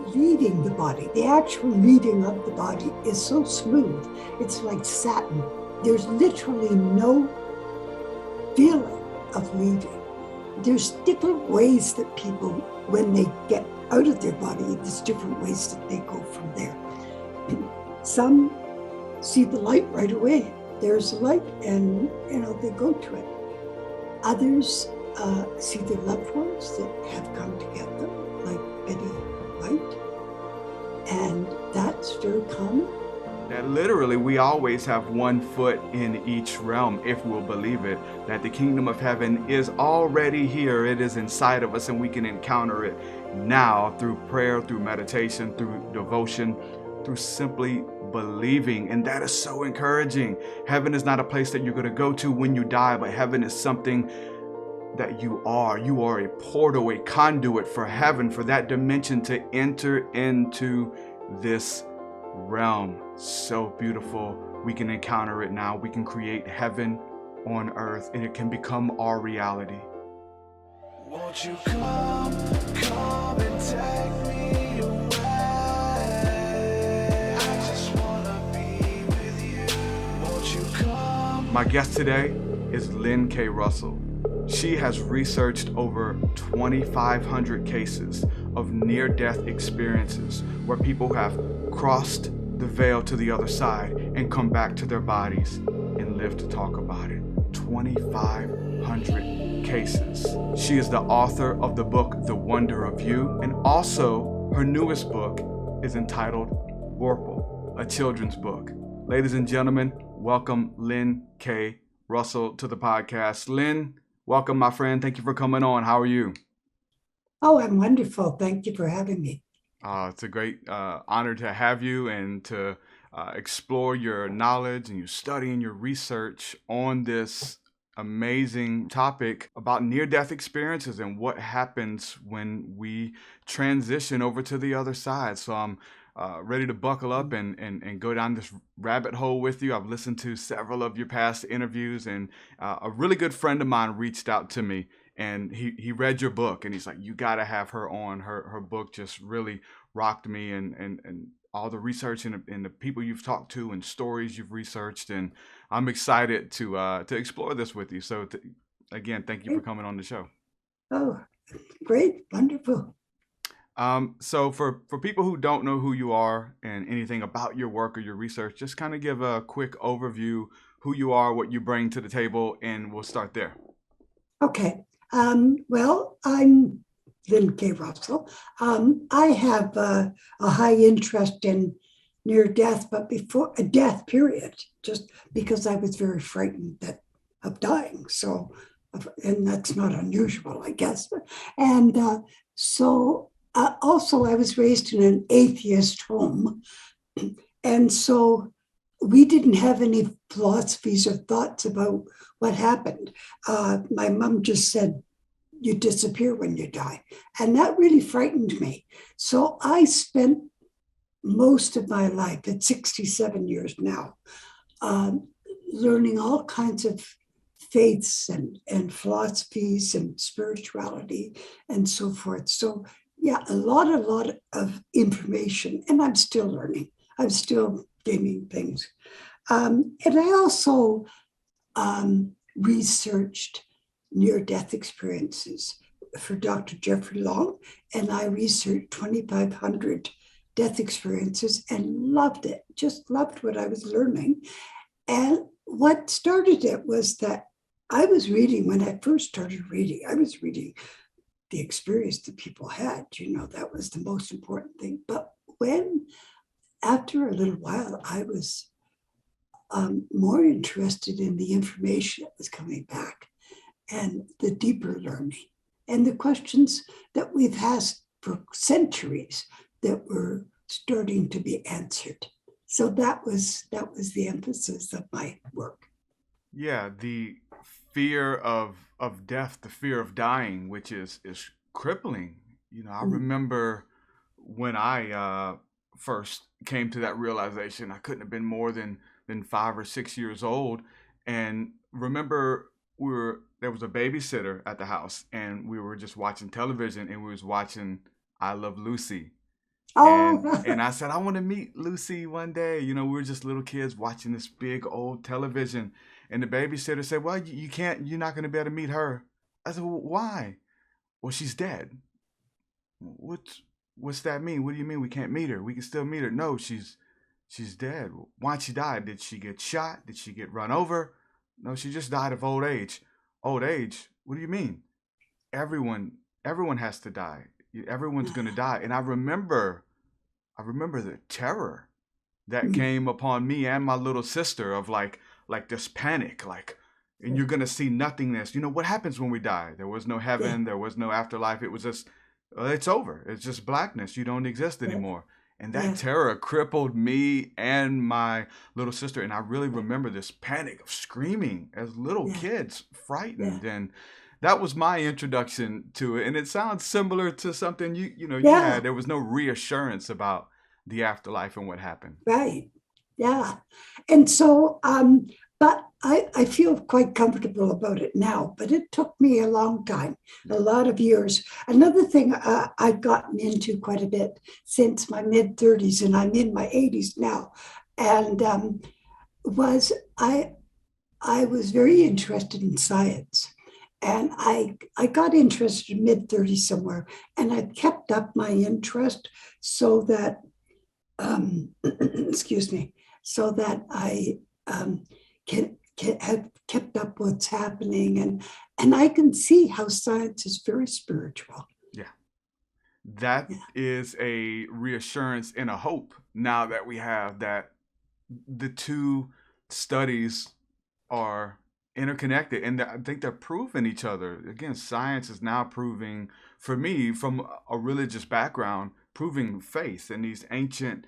leading the body, the actual leading of the body is so smooth. It's like satin. There's literally no feeling of leaving. There's different ways that people, when they get out of their body, there's different ways that they go from there. Some see the light right away. There's a light, and they go to it. Others see their loved ones that have come to get them, like Betty White, and that's very common. That literally we always have one foot in each realm, if we'll believe it, that the kingdom of heaven is already here. It is inside of us, and we can encounter it now through prayer, through meditation, through devotion, through simply believing. And that is so encouraging. Heaven is not a place that you're going to go to when you die, but heaven is something that you are. You are a portal, a conduit for heaven, for that dimension to enter into this realm. So beautiful. We can encounter it now. We can create heaven on earth, and it can become our reality. Won't you come and take me away? I just wanna be with you. Won't you come? My guest today is Lynn K. Russell. She has researched over 2,500 cases of near-death experiences where people have crossed the veil to the other side and come back to their bodies and live to talk about it. 2,500 cases. She is the author of the book, The Wonder of You, and also her newest book is entitled Warple, a children's book. Ladies and gentlemen, welcome Lynn K. Russell to the podcast. Lynn, welcome, my friend. Thank you for coming on. How are you? Oh, I'm wonderful. Thank you for having me. It's a great honor to have you and to explore your knowledge and your study and your research on this amazing topic about near-death experiences and what happens when we transition over to the other side. So I'm ready to buckle up and go down this rabbit hole with you. I've listened to several of your past interviews, and a really good friend of mine reached out to me, and he read your book, and he's like, you got to have her on. Her book just really rocked me, and all the research and the people you've talked to and stories you've researched, and I'm excited to explore this with you. So again, thank you for coming on the show. Oh, great, wonderful. So for people who don't know who you are and anything about your work or your research, just kind of give a quick overview, who you are, what you bring to the table, and we'll start there. Okay. Well, I'm Lynn K. Russell. I have a high interest in near death, but before a death period, just because I was very frightened of dying. So, and that's not unusual, I guess. And also, I was raised in an atheist home. And so we didn't have any philosophies or thoughts about what happened. My mom just said, you disappear when you die. And that really frightened me. So I spent most of my life, at 67 years now, learning all kinds of faiths and philosophies and spirituality and so forth. So yeah, a lot of information, and I'm still learning. I'm still gaining things. And I also researched near-death experiences for Dr. Jeffrey Long, and I researched 2,500 death experiences and loved it, just loved what I was learning. And what started it was that I was reading, when I first started reading, I was reading the experience that people had, that was the most important thing. But after a little while, I was more interested in the information that was coming back and the deeper learning and the questions that we've asked for centuries that were starting to be answered. So that was the emphasis of my work. Yeah, the fear of death, the fear of dying, which is crippling. I remember when I first came to that realization. I couldn't have been more than 5 or 6 years old, and remember there was a babysitter at the house, and we were just watching television, and we was watching I Love Lucy. And Oh, I said, I want to meet Lucy one day. You know, we were just little kids watching this big old television. And the babysitter said, well, you can't, you're not going to be able to meet her. I said, well, why? Well, she's dead. What's that mean? What do you mean we can't meet her? We can still meet her. No, she's dead. Why'd she die? Did she get shot? Did she get run over? No, she just died of old age. Old age? What do you mean? Everyone everyone has to die. Everyone's gonna die. And I remember the terror that came upon me and my little sister of like this panic, like, and you're gonna see nothingness. You know what happens when we die? There was no yeah, heaven, there was no afterlife. It was just it's over. It's just blackness. You don't exist yeah, anymore. And that yeah, terror crippled me and my little sister. And I really remember this panic of screaming as little yeah, kids, yeah, frightened. And that was my introduction to it. And it sounds similar to something you yeah, had. There was no reassurance about the afterlife and what happened. right. Yeah. And so, but I feel quite comfortable about it now, but it took me a long time, a lot of years. Another thing I've gotten into quite a bit since my mid 30s, and I'm in my 80s now, and was I was very interested in science. And I got interested in mid 30s somewhere, and I kept up my interest so that excuse me, so that I can have kept up what's happening, and I can see how science is very spiritual. Yeah. That Yeah, is a reassurance and a hope now that we have that the two studies are interconnected, and I think they're proving each other. Again, science is now proving, for me, from a religious background, proving faith and these ancient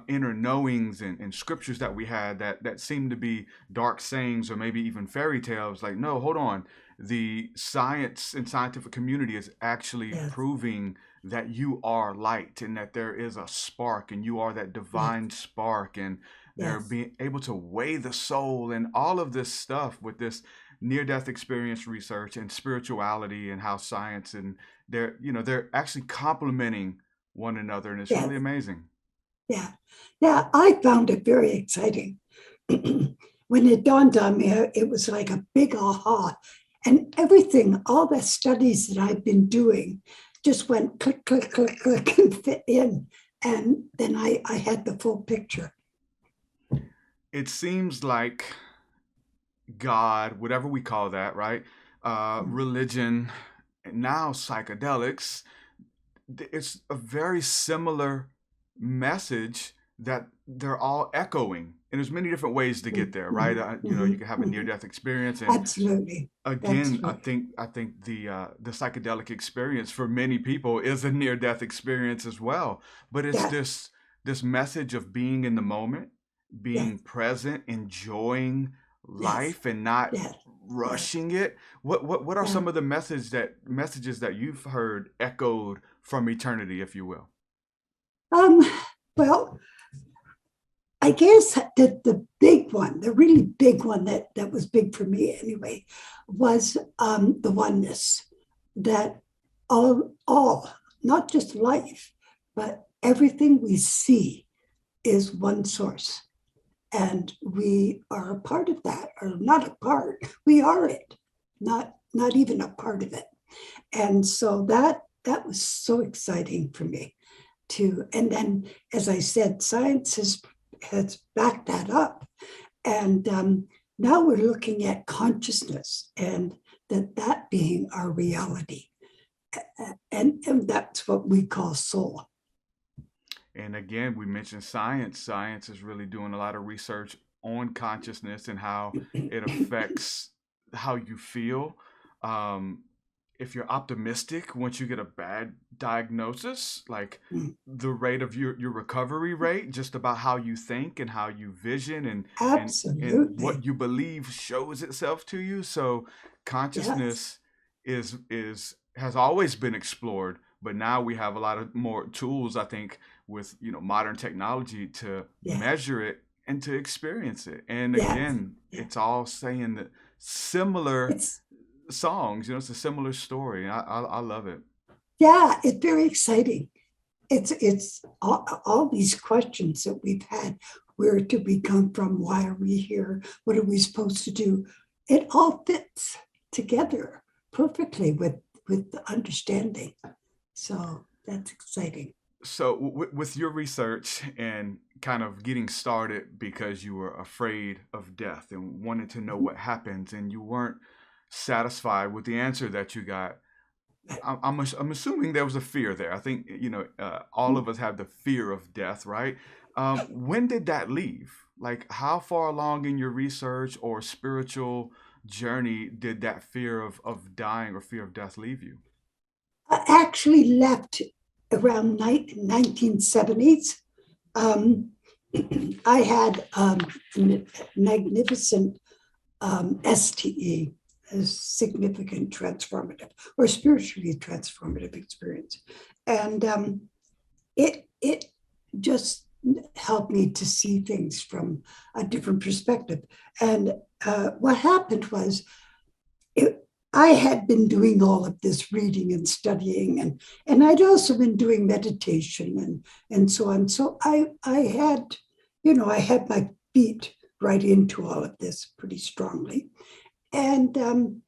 inner knowings and scriptures that we had that seem to be dark sayings or maybe even fairy tales. Like, no, hold on. The science and scientific community is actually yes, proving that you are light and that there is a spark and you are that yes, divine spark, and they're yes, being able to weigh the soul and all of this stuff with this near death experience research and spirituality and how science, and they're actually complementing one another, and it's really yes, amazing. yeah, yeah. I found it very exciting. When it dawned on me, it was like a big aha, and everything, all the studies that I've been doing, just went click, click, click, click, and fit in, and then I had the full picture. It seems like God, whatever we call that, right? Religion, and now psychedelics, it's a very similar message that they're all echoing. And there's many different ways to get there, right? Mhm, You mhm, can have a near mhm. death experience, and Absolutely. again, I Absolutely. think I think the psychedelic experience for many people is a near death experience as well. But it's Yeah. this message of being in the moment, Yes. being present, enjoying Yes. life, and not Yes. Yes. rushing it. What are Yeah. some of the messages that you've heard echoed from eternity, if you will? Um, well, I guess that the big one, the really big one that was big for me anyway, was the oneness that all, not just life, but everything we see is one source. And we are a part of that, or not a part. We are it, not even a part of it. And so that was so exciting for me too. And then, as I said, science has backed that up, and now we're looking at consciousness and that being our reality, and that's what we call soul. And again, we mentioned science. Science is really doing a lot of research on consciousness and how it affects how you feel. Um, if you're optimistic, once you get a bad diagnosis, like the rate of your recovery rate, just about how you think and how you vision and what Absolutely. you believe shows itself to you. So Yes. consciousness is has always been explored, but now we have a lot of more tools, I think, with modern technology to Yes. measure it and to experience it. And Yes. again, Yeah. it's all saying that similar It's songs. It's a similar story. I love it. yeah, it's very exciting. it's all these questions that we've had. Where did we come from? Why are we here? What are we supposed to do? It all fits together perfectly with the understanding. So that's exciting. So, with your research and kind of getting started because you were afraid of death and wanted to know what happens, and you weren't satisfied with the answer that you got, I'm assuming there was a fear there. I think all of us have the fear of death, right? When did that leave? Like, how far along in your research or spiritual journey did that fear of dying or fear of death leave you? I actually left around 1970s. Um, I had a magnificent STE, a significant transformative or spiritually transformative experience. And it just helped me to see things from a different perspective. And what happened was I had been doing all of this reading and studying, and I'd also been doing meditation and so on. So I had, I had my feet right into all of this pretty strongly. And and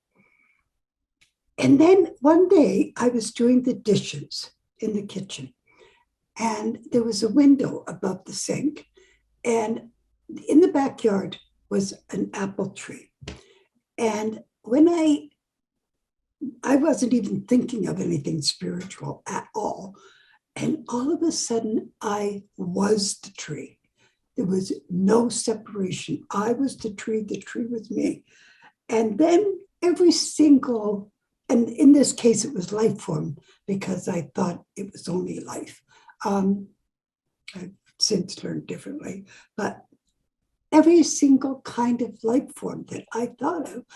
then one day I was doing the dishes in the kitchen, and there was a window above the sink, and in the backyard was an apple tree. And when I wasn't even thinking of anything spiritual at all. And all of a sudden, I was the tree. There was no separation. I was the tree was me. And then every single, and in this case, it was life form because I thought it was only life. I've since learned differently, but every single kind of life form that I thought of,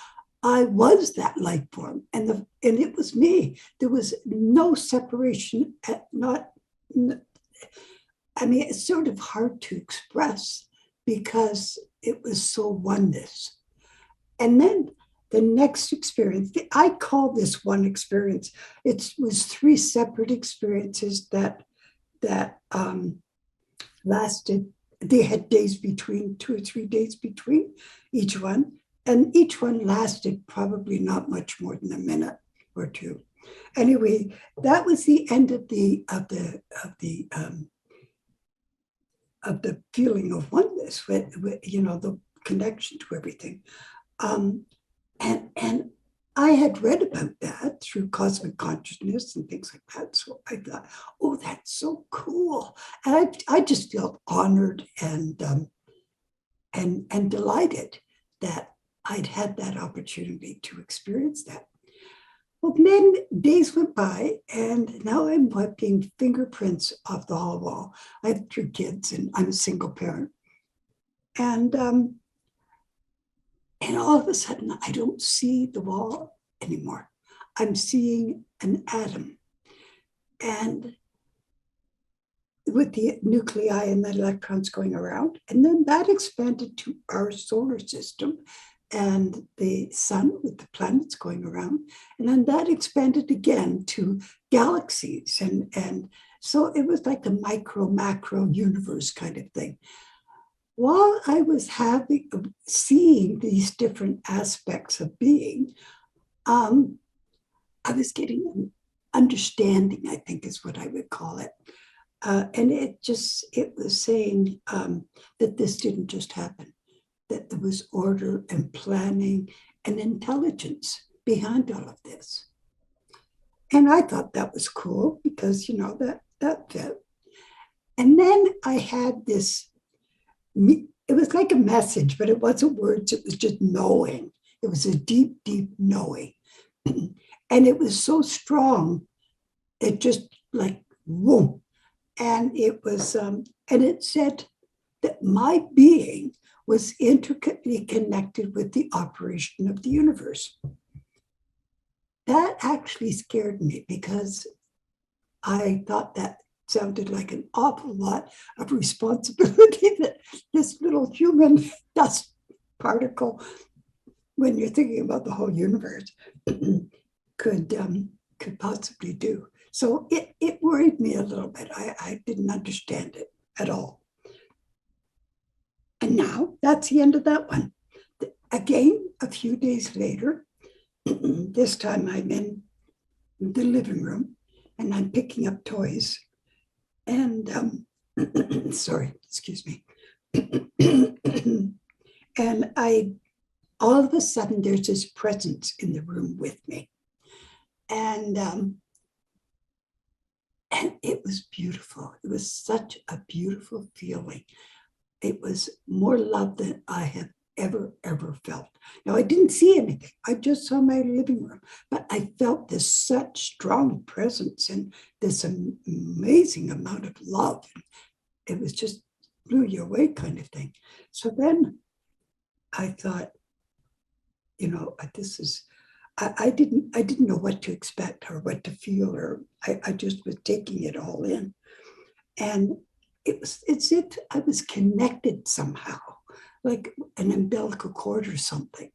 I was that life form, and it was me. There was no separation. I mean, it's sort of hard to express because it was so oneness. And then the next experience, I call this one experience. It was three separate experiences that lasted. They had days between, 2 or 3 days between each one. And each one lasted probably not much more than a minute or two. Anyway, that was the end of the feeling of oneness, with the connection to everything. And I had read about that through cosmic consciousness and things like that. So I thought, oh, that's so cool, and I just felt honored and delighted that I'd had that opportunity to experience that. Well, then days went by, and now I'm wiping fingerprints off the hall wall. I have 3 kids, and I'm a single parent. And all of a sudden, I don't see the wall anymore. I'm seeing an atom, and with the nuclei and the electrons going around, and then that expanded to our solar system and the sun with the planets going around. And then that expanded again to galaxies. And so it was like a micro, macro universe kind of thing. While I was seeing these different aspects of being, I was getting an understanding, I think is what I would call it. And it was saying that this didn't just happen, that there was order and planning and intelligence behind all of this. And I thought that was cool because, that fit. And then I had this, it was like a message, but it wasn't words, it was just knowing. It was a deep, deep knowing. And it was so strong, it just like, whoom. And it was, and it said that my being was intricately connected with the operation of the universe. That actually scared me because I thought that sounded like an awful lot of responsibility that this little human dust particle, when you're thinking about the whole universe, could possibly do. So it worried me a little bit. I didn't understand it at all. And now that's the end of that one. Again, a few days later, this time I'm in the living room and I'm picking up toys. And sorry, excuse me. And all of a sudden, there's this presence in the room with me. And it was beautiful. It was such a beautiful feeling. It was more love than I have ever felt. Now, I didn't see anything. I just saw my living room, but I felt this such strong presence and this amazing amount of love. It was just blew you away kind of thing. So then I thought, this is, I didn't know what to expect or what to feel, or I just was taking it all in. And it's if I was connected somehow, like an umbilical cord or something,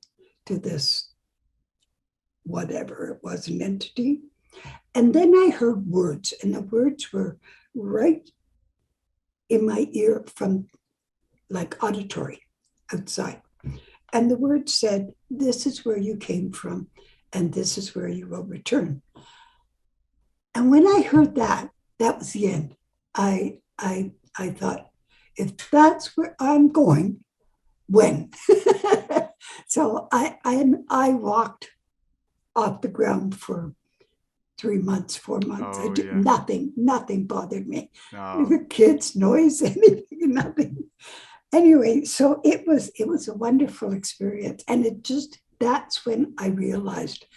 to this, whatever it was, an entity. And then I heard words, and the words were right in my ear from like auditory outside. And the word said, "This is where you came from, and this is where you will return." And when I heard that, that was the end. I thought, if that's where I'm going, when? So I walked off the ground for 3 months, 4 months. I did nothing bothered me. No. Kids, noise, anything, nothing. Anyway, so it was a wonderful experience. And that's when I realized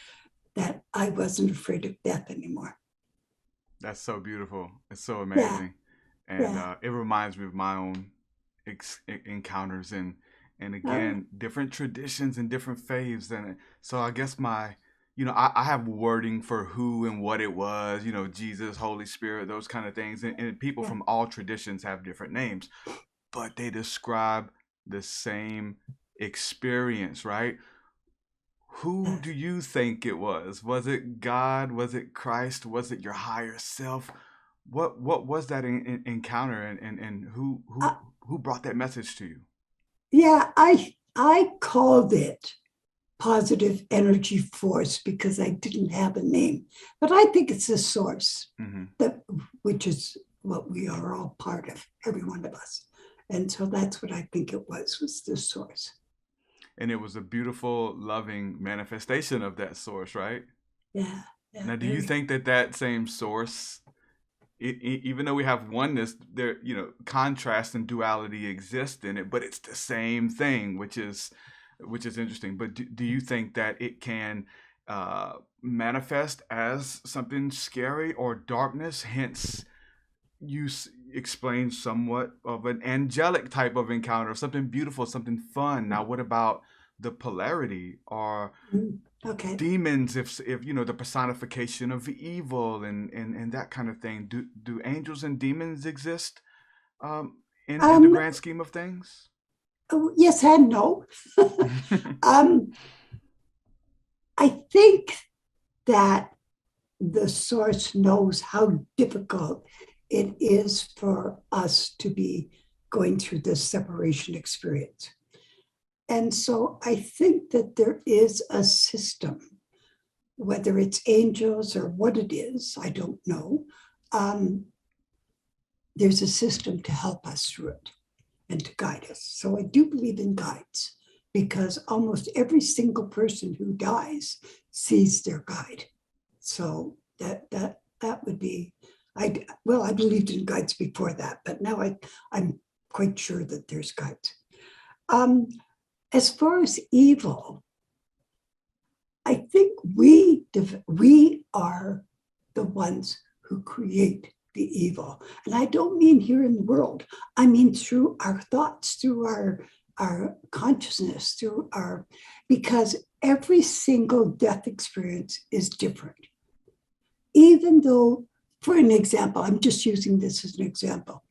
that I wasn't afraid of death anymore. That's so beautiful. It's so amazing. And Yeah. it reminds me of my own encounters and again, different traditions and different faiths. And so I guess I have wording for who and what it was, Jesus, Holy Spirit, those kind of things. And people from all traditions have different names, but they describe the same experience, right? Who do you think it was? Was it God? Was it Christ? Was it your higher self? What was that encounter, and who brought that message to you? Yeah, I called it positive energy force because I didn't have a name, but I think it's a source which is what we are all part of, every one of us. And so that's what I think it was the source. And it was a beautiful, loving manifestation of that source, right? Yeah. Now, do you think that same source, even though we have oneness, there, contrast and duality exist in it, but it's the same thing, which is interesting. But do you think that it can manifest as something scary or darkness? Hence, you explain somewhat of an angelic type of encounter, something beautiful, something fun. Now, what about the polarity or demons? If the personification of evil and that kind of thing. Do angels and demons exist in the grand scheme of things? Yes and no. I think that the source knows how difficult it is for us to be going through this separation experience. And so I think that there is a system, whether it's angels or what it is, I don't know. There's a system to help us through it and to guide us. So I do believe in guides, because almost every single person who dies sees their guide. So that would be, I believed in guides before that, but now I'm quite sure that there's guides. As far as evil, I think we are the ones who create the evil. And I don't mean here in the world. I mean through our thoughts, through our consciousness, because every single death experience is different. Even though, for an example, I'm just using this as an example,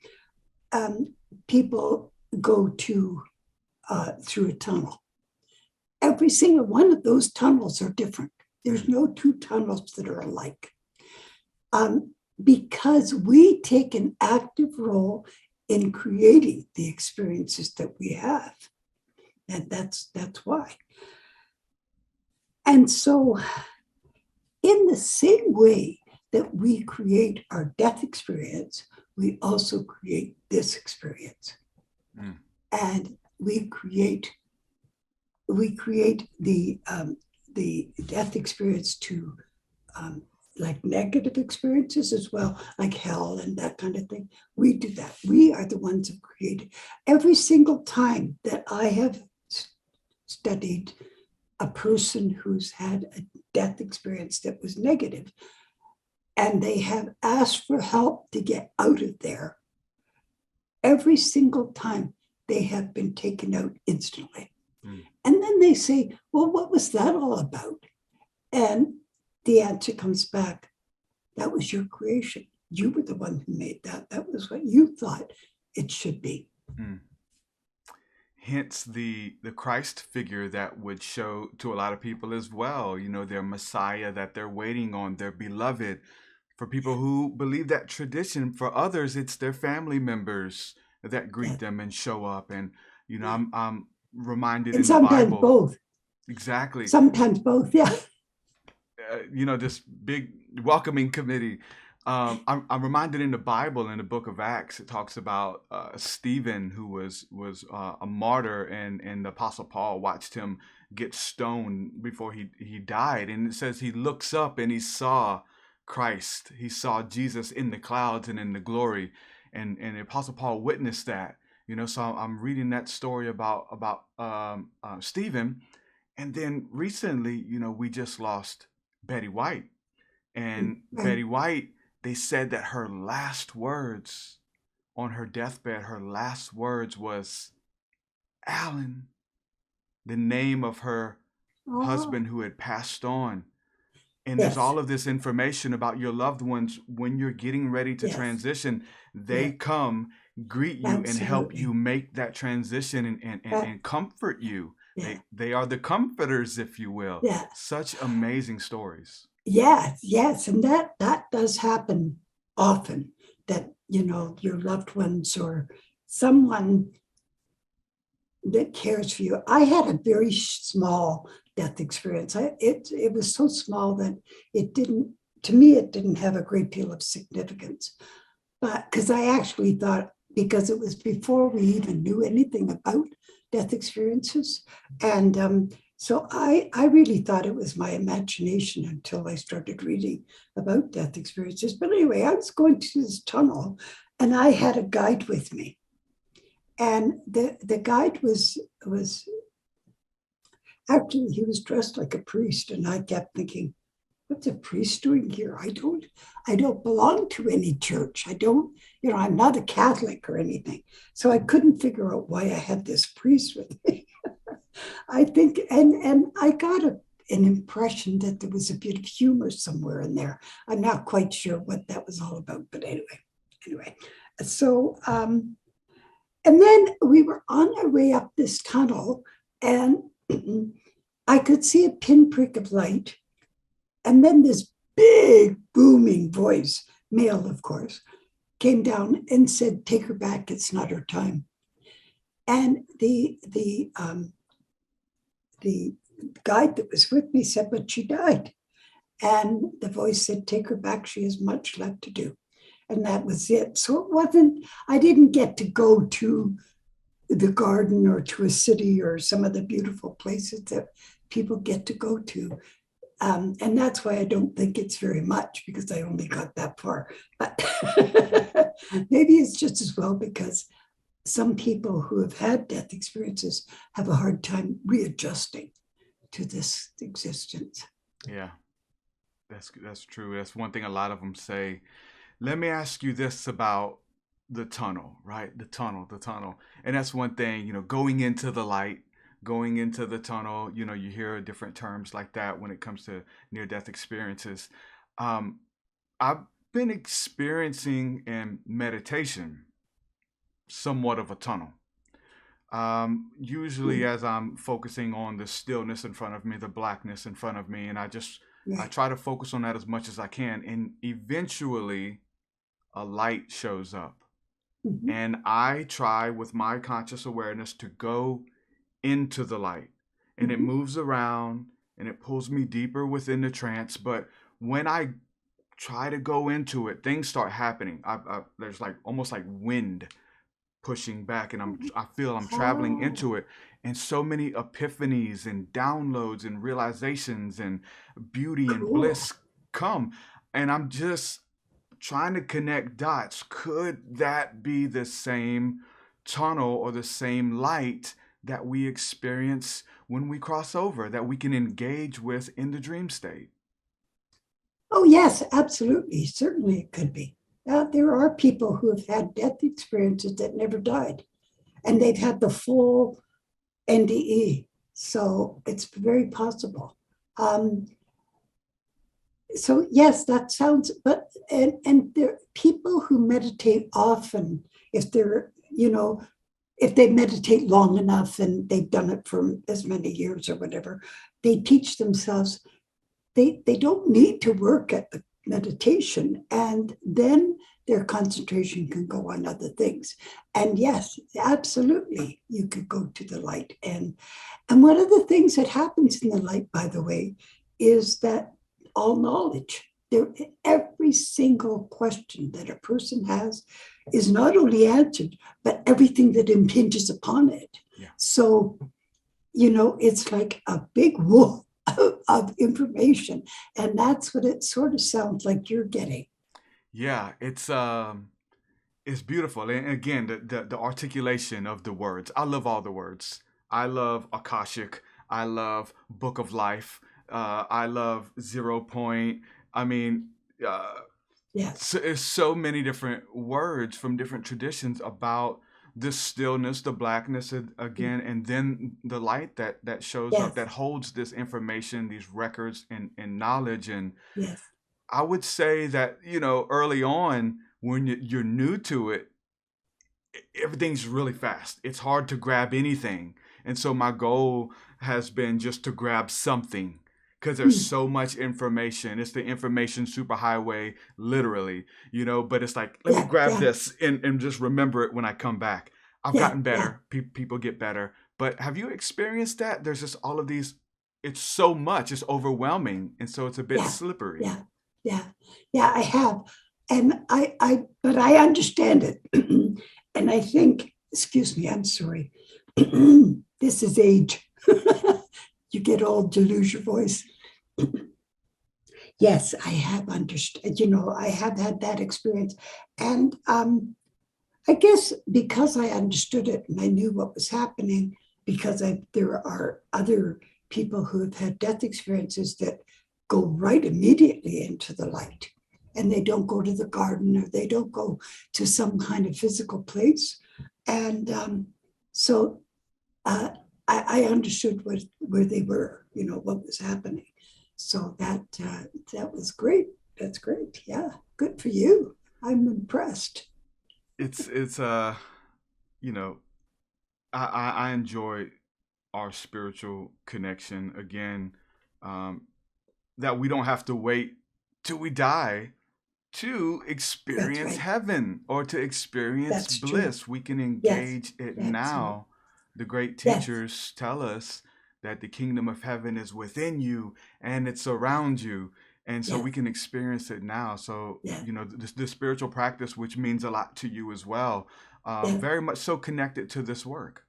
people go through a tunnel. Every single one of those tunnels are different. There's no two tunnels that are alike. because we take an active role in creating the experiences that we have. And that's why. And so, in the same way that we create our death experience, we also create this experience. Mm. And we create the death experience to like negative experiences as well, like hell and that kind of thing. We do that. We are the ones who created. Every single time that I have studied a person who's had a death experience that was negative, and they have asked for help to get out of there, every single time they have been taken out instantly. Mm. And then they say, well, what was that all about? And the answer comes back, that was your creation. You were the one who made that. That was what you thought it should be. Mm. Hence the Christ figure that would show to a lot of people as well, their Messiah that they're waiting on, their beloved. For people who believe that tradition, for others, it's their family members that greet them and show up. And, I'm reminded and in the Bible. Sometimes both. Exactly. Sometimes both, yeah. This big welcoming committee. I'm reminded in the Bible, in the book of Acts, it talks about Stephen, who was a martyr, and the Apostle Paul watched him get stoned before he died. And it says he looks up and he saw Christ. He saw Jesus in the clouds and in the glory. And the Apostle Paul witnessed that. So I'm reading that story about Stephen. And then recently, we just lost Betty White. And Betty White, they said that her last words on her deathbed, her last words was Alan, the name of her husband who had passed on. And there's all of this information about your loved ones when you're getting ready to transition. They come, greet you, and help you make that transition and comfort you. Yeah. They are the comforters, if you will. Yeah. Such amazing stories. Yes. And that does happen often, that, your loved ones or someone that cares for you. I had a very small death experience. It was so small that it didn't have a great deal of significance. But because I actually thought, because it was before we even knew anything about death experiences. And so I really thought it was my imagination until I started reading about death experiences. But anyway, I was going to this tunnel and I had a guide with me. And the guide was actually, he was dressed like a priest. And I kept thinking, what's a priest doing here? I don't belong to any church. I'm not a Catholic or anything. So I couldn't figure out why I had this priest with me. I think, and I got an impression that there was a bit of humor somewhere in there. I'm not quite sure what that was all about, but anyway. So, and then we were on our way up this tunnel, and I could see a pinprick of light. And then this big booming voice, male, of course, came down and said, "Take her back. It's not her time." And the guide that was with me said, "But she died." And the voice said, "Take her back. She has much left to do." And that was it. So I didn't get to go to the garden or to a city or some of the beautiful places that people get to go to. And that's why I don't think it's very much, because I only got that far. But maybe it's just as well because some people who have had death experiences have a hard time readjusting to this existence. Yeah, that's true. That's one thing a lot of them say. Let me ask you this about the tunnel, right? The tunnel. And that's one thing, going into the light, going into the tunnel, you hear different terms like that when it comes to near-death experiences. I've been experiencing in meditation somewhat of a tunnel. Usually as I'm focusing on the stillness in front of me, the blackness in front of me, and I just I right. try to focus on that as much as I can, and eventually a light shows up. Mhm. And I try with my conscious awareness to go into the light, and it Mhm. moves around and it pulls me deeper within the trance. But when I try to go into it, things start happening. There's like almost like wind pushing back, and I feel I'm traveling Oh, into it, and so many epiphanies and downloads and realizations and beauty and cool. bliss come, and I'm just trying to connect dots. Could that be the same tunnel or the same light that we experience when we cross over, that we can engage with in the dream state? Oh, yes, absolutely. Certainly it could be. There are people who have had death experiences that never died, and they've had the full NDE. So it's very possible. Um, so yes, that sounds, but and there people who meditate often, if they're, if they meditate long enough and they've done it for as many years or whatever, they teach themselves they don't need to work at the meditation, and then their concentration can go on other things. And yes, absolutely, you could go to the light. And one of the things that happens in the light, by the way, is that all knowledge, there, every single question that a person has is not only answered, but everything that impinges upon it. Yeah. So, it's like a big wolf of information. And that's what it sort of sounds like you're getting. Yeah, it's beautiful. And again, the articulation of the words. I love all the words. I love Akashic. I love Book of Life. I love 0 Point. I mean, uh, Yes, so, it's so many different words from different traditions about the stillness, the blackness again, and then the light that shows up, yes, that holds this information, these records and knowledge. And yes, I would say that, early on, when you're new to it, everything's really fast. It's hard to grab anything. And so my goal has been just to grab something, because there's hmm, so much information. It's the information superhighway, literally, but it's like, let me yeah, grab yeah, this and just remember it when I come back. I've yeah, gotten yeah, better. People get better. But have you experienced that? There's just all of these, it's so much, it's overwhelming. And so it's a bit yeah, slippery. yeah, yeah, yeah, I have. And but I understand it. And I think, excuse me, I'm sorry. This is age. You get old, you lose your voice. Yes, I have understood, I have had that experience. And I guess because I understood it and I knew what was happening, because there are other people who have had death experiences that go right immediately into the light, and they don't go to the garden or they don't go to some kind of physical place. And so uh, I understood where they were, what was happening. So that was great. That's great. Yeah, good for you. I'm impressed. It's you know, I enjoy our spiritual connection again, um, that we don't have to wait till we die to That's experience right. heaven or to experience That's true. bliss. We can Yes, engage it absolutely. now. The great Yes, teachers tell us that the kingdom of heaven is within you and it's around you. And so we yes, can experience it now. So, yes, the spiritual practice, which means a lot to you as well, yes, very much so connected to this work.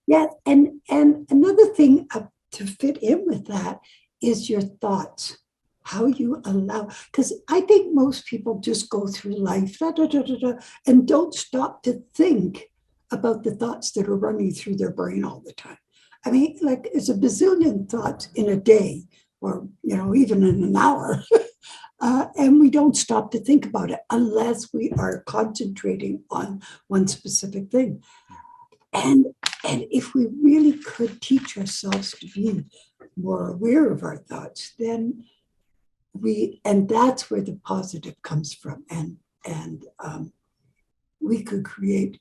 yes. And another thing to fit in with that is your thoughts, how you allow, because I think most people just go through life da, da, da, da, da, and don't stop to think about the thoughts that are running through their brain all the time. I mean, like it's a bazillion thoughts in a day, or even in an hour. And we don't stop to think about it unless we are concentrating on one specific thing. Yeah. And and if we really could teach ourselves to be more aware of our thoughts, then and that's where the positive comes from. And we could create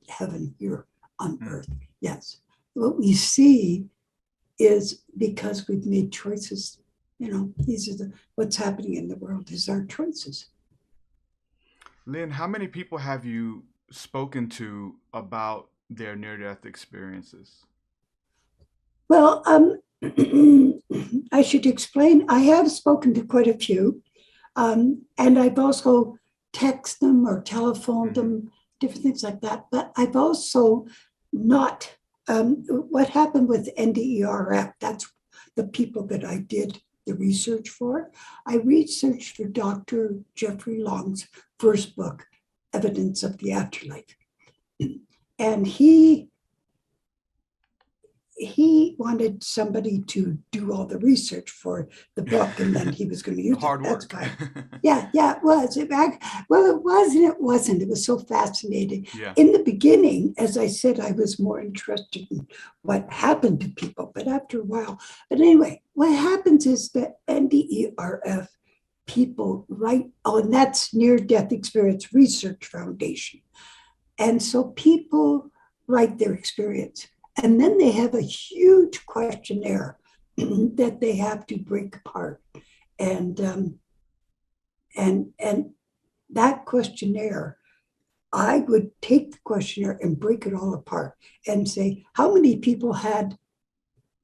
heaven here on Mm. earth. Yes. What we see is because we've made choices. These are what's happening in the world is our choices. Lynn, how many people have you spoken to about their near-death experiences? Well, I should explain. I have spoken to quite a few, and I've also texted them or telephoned them, different things like that. But I've also not. What happened with NDERF? That's the people that I did the research for. I researched for Dr. Jeffrey Long's first book, Evidence of the Afterlife, and he wanted somebody to do all the research for the book, and then he was going to use Hard it. That's work. fine. Yeah, it was. Well, it was and it wasn't. It was so fascinating. Yeah. In the beginning, as I said, I was more interested in what happened to people, but after a while. But anyway, what happens is that NDERF people write, and that's Near Death Experience Research Foundation. And so people write their experience. And then they have a huge questionnaire that they have to break apart. And that questionnaire, I would take the questionnaire and break it all apart and say, how many people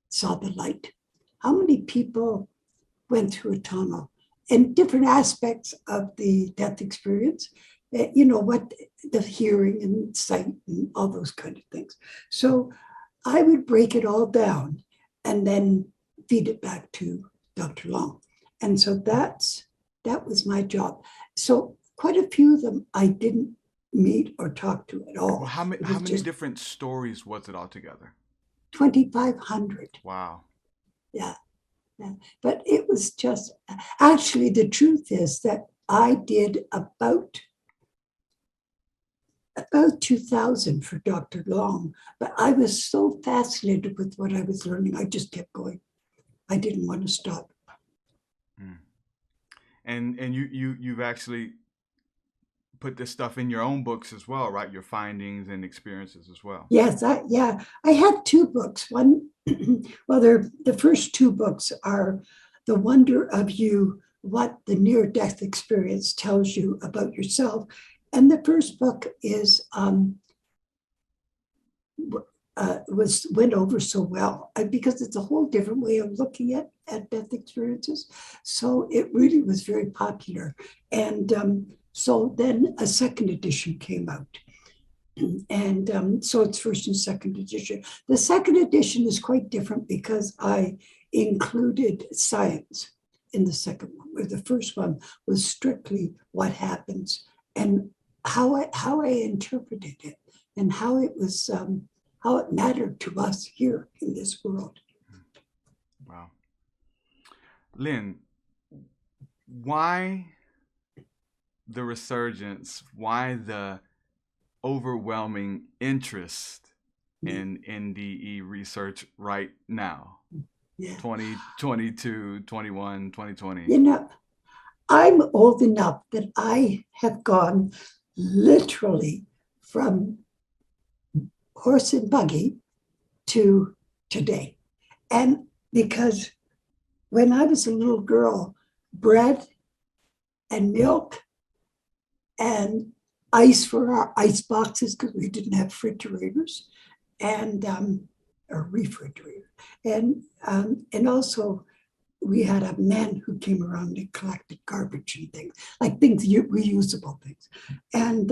saw the light? How many people went through a tunnel? And different aspects of the death experience, what the hearing and sight and all those kind of things. So I would break it all down and then feed it back to Dr. Long. And so that was my job. So quite a few of them I didn't meet or talk to at all. Well, how many different stories was it altogether? 2,500. Wow. Yeah. But it was just, actually, the truth is that I did about 2,000 for Dr. Long, but I was so fascinated with what I was learning, I just kept going. I didn't want to stop. And you've actually put this stuff in your own books as well, right? Your findings and experiences as well. Yes, I have two books. One, well, the first two books are The Wonder of You, What the Near-Death Experience Tells You About Yourself. And the first book is went over so well because it's a whole different way of looking at death experiences. So it really was very popular. And so then a second edition came out. And so it's first and second edition. The second edition is quite different because I included science in the second one, where the first one was strictly what happens and how I interpreted it and how it was how it mattered to us here in this world. Wow. Lynn, why the resurgence? Why the overwhelming interest in NDE research right now? Yeah. 2022, 21, 2020. You know, I'm old enough that I have gone literally from horse and buggy to today. And because when I was a little girl, bread and milk and ice for our ice boxes, because we didn't have refrigerators, and or refrigerator, and also we had a man who came around and collected garbage and things, like things, reusable things, and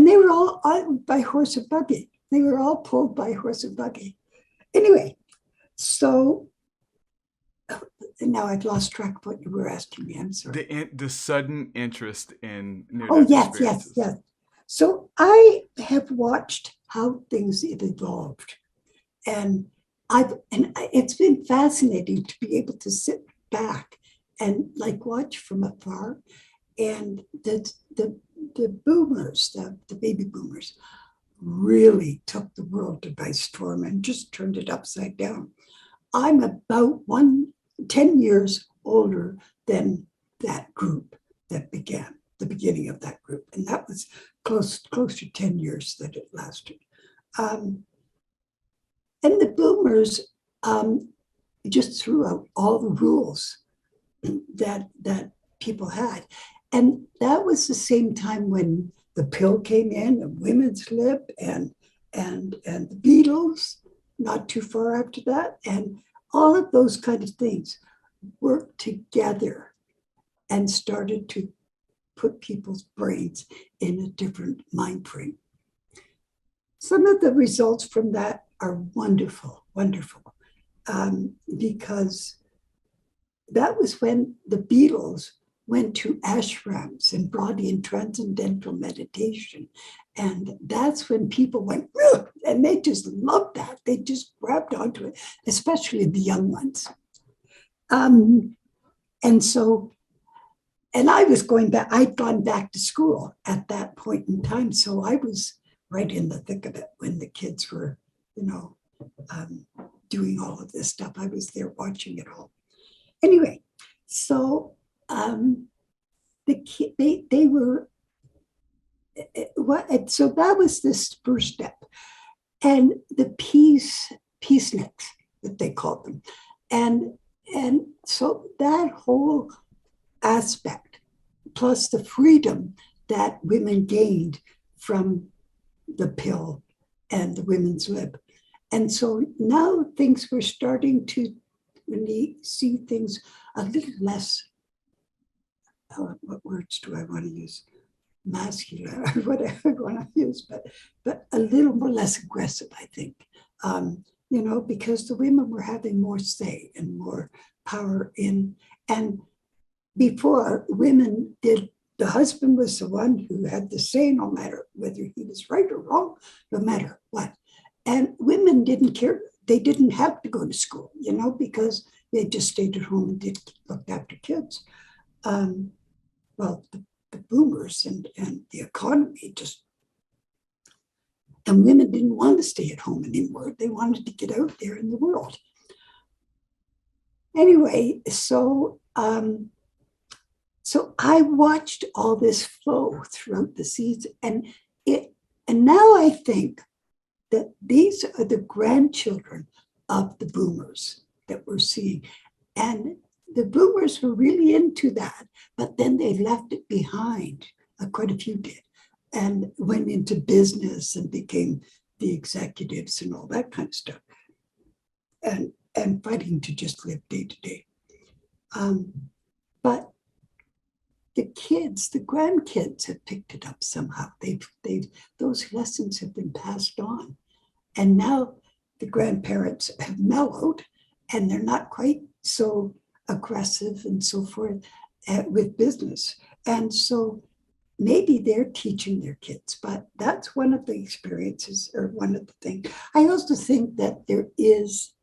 they were all by horse and buggy. They were all pulled by horse and buggy. Anyway, so now I've lost track of what you were asking me. I'm sorry. The sudden interest in Oh, near-death yes. So I have watched how things have evolved, and it's been fascinating to be able to sit back and like watch from afar. And the boomers, the baby boomers, really took the world by storm and just turned it upside down. I'm about 10 years older than that group that began, the beginning of that group. And that was close to 10 years that it lasted. And the boomers just threw out all the rules that people had. And that was the same time when the pill came in, and women's lib, and the Beatles, not too far after that, and all of those kind of things worked together and started to put people's brains in a different mind frame. Some of the results from that are wonderful, wonderful, because that was when the Beatles went to ashrams and brought in transcendental meditation. And that's when people went, ugh, and they just loved that. They just grabbed onto it, especially the young ones. And so, and I was going back, I'd gone back to school at that point in time. So I was right in the thick of it when the kids were, doing all of this stuff. I was there watching it all. Anyway, so they were what? So that was this first step, and the peaceniks that they called them, and so that whole aspect, plus the freedom that women gained from the pill and the women's lib, and so now things were starting to really see things a little less. What words do I want to use? Masculine, or whatever I want to use, but a little more less aggressive, I think. Because the women were having more say and more power in. And before, women did. The husband was the one who had the say, no matter whether he was right or wrong, no matter what. And women didn't care. They didn't have to go to school, because they just stayed at home and looked after kids. The boomers and the economy and women didn't want to stay at home anymore. They wanted to get out there in the world. Anyway, so I watched all this flow throughout the season, and now I think that these are the grandchildren of the boomers that we're seeing. And the boomers were really into that, but then they left it behind. Quite a few did, and went into business and became the executives and all that kind of stuff, and fighting to just live day to day. But the kids, the grandkids, have picked it up somehow. Those lessons have been passed on, and now the grandparents have mellowed, and they're not quite so aggressive and so forth with business. And so maybe they're teaching their kids, but that's one of the experiences, or one of the things. I also think that there is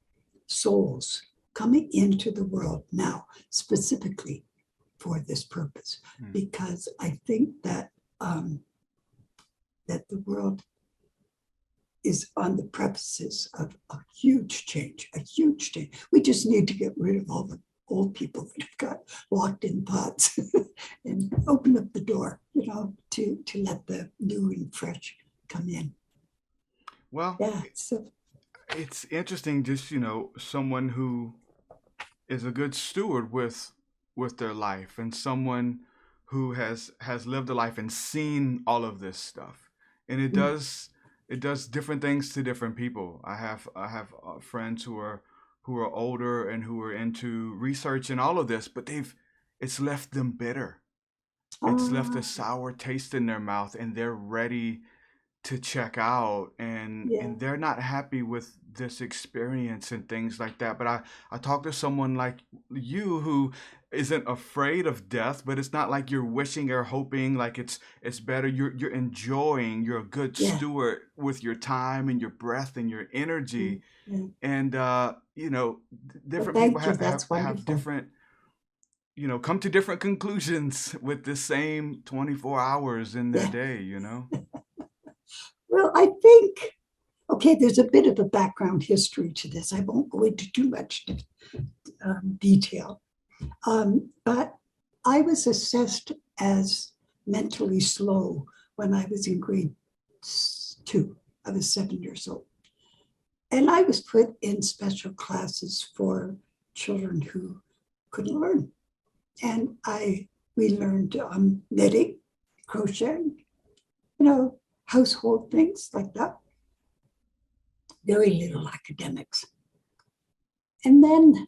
souls coming into the world now, specifically for this purpose, because I think that that the world is on the precipice of a huge change, We just need to get rid of all the old people that have got locked in pots and open up the door, to let the new and fresh come in. Well, Yeah. So it's interesting, just someone who is a good steward with their life, and someone who has lived a life and seen all of this stuff, and it does different things to different people. I have friends who are older and who are into research and all of this, but it's left them bitter. It's left a sour taste in their mouth, and they're ready to check out, and they're not happy with this experience and things like that. But I talked to someone like you who isn't afraid of death, but it's not like you're wishing or hoping like it's better. You're enjoying. You're a good steward with your time and your breath and your energy. And different people have different, come to different conclusions with the same 24 hours in their day. Well, I think, okay, there's a bit of a background history to this. I won't go into too much detail. But I was assessed as mentally slow when I was in grade 2. I was 7 years old. And I was put in special classes for children who couldn't learn. And we learned knitting, crocheting, household things like that. Very little academics. And then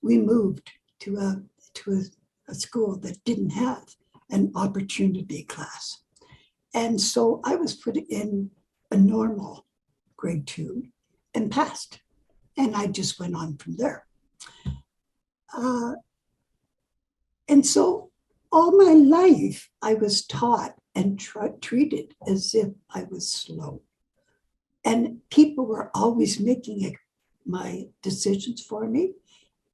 we moved to a school that didn't have an opportunity class. And so I was put in a normal grade 2 and passed. And I just went on from there. And so all my life, I was taught and treated as if I was slow. And people were always making my decisions for me.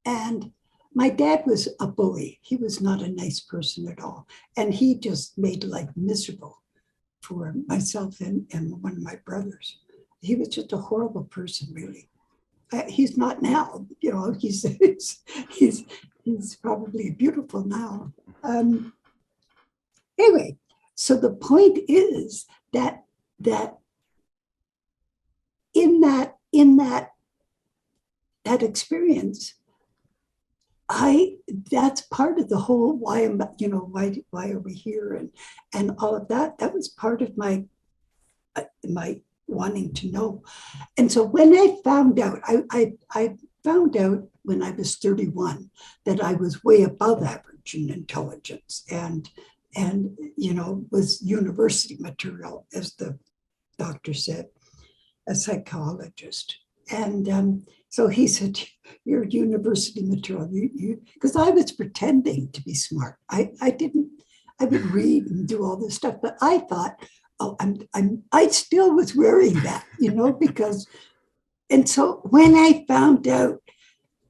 And my dad was a bully. He was not a nice person at all. And he just made life miserable for myself and one of my brothers. He was just a horrible person, really. He's not now, he's probably beautiful now. Anyway, so the point is that in that experience, that's part of the whole why are we here and all of that. That was part of my wanting to know. And so when I found out, I found out when I was 31 that I was way above average in intelligence and was university material, as the doctor said, a psychologist. And so he said, "You're university material." Because I was pretending to be smart. I would read and do all this stuff, but I thought, oh, I still was wearing that, because. And so when I found out,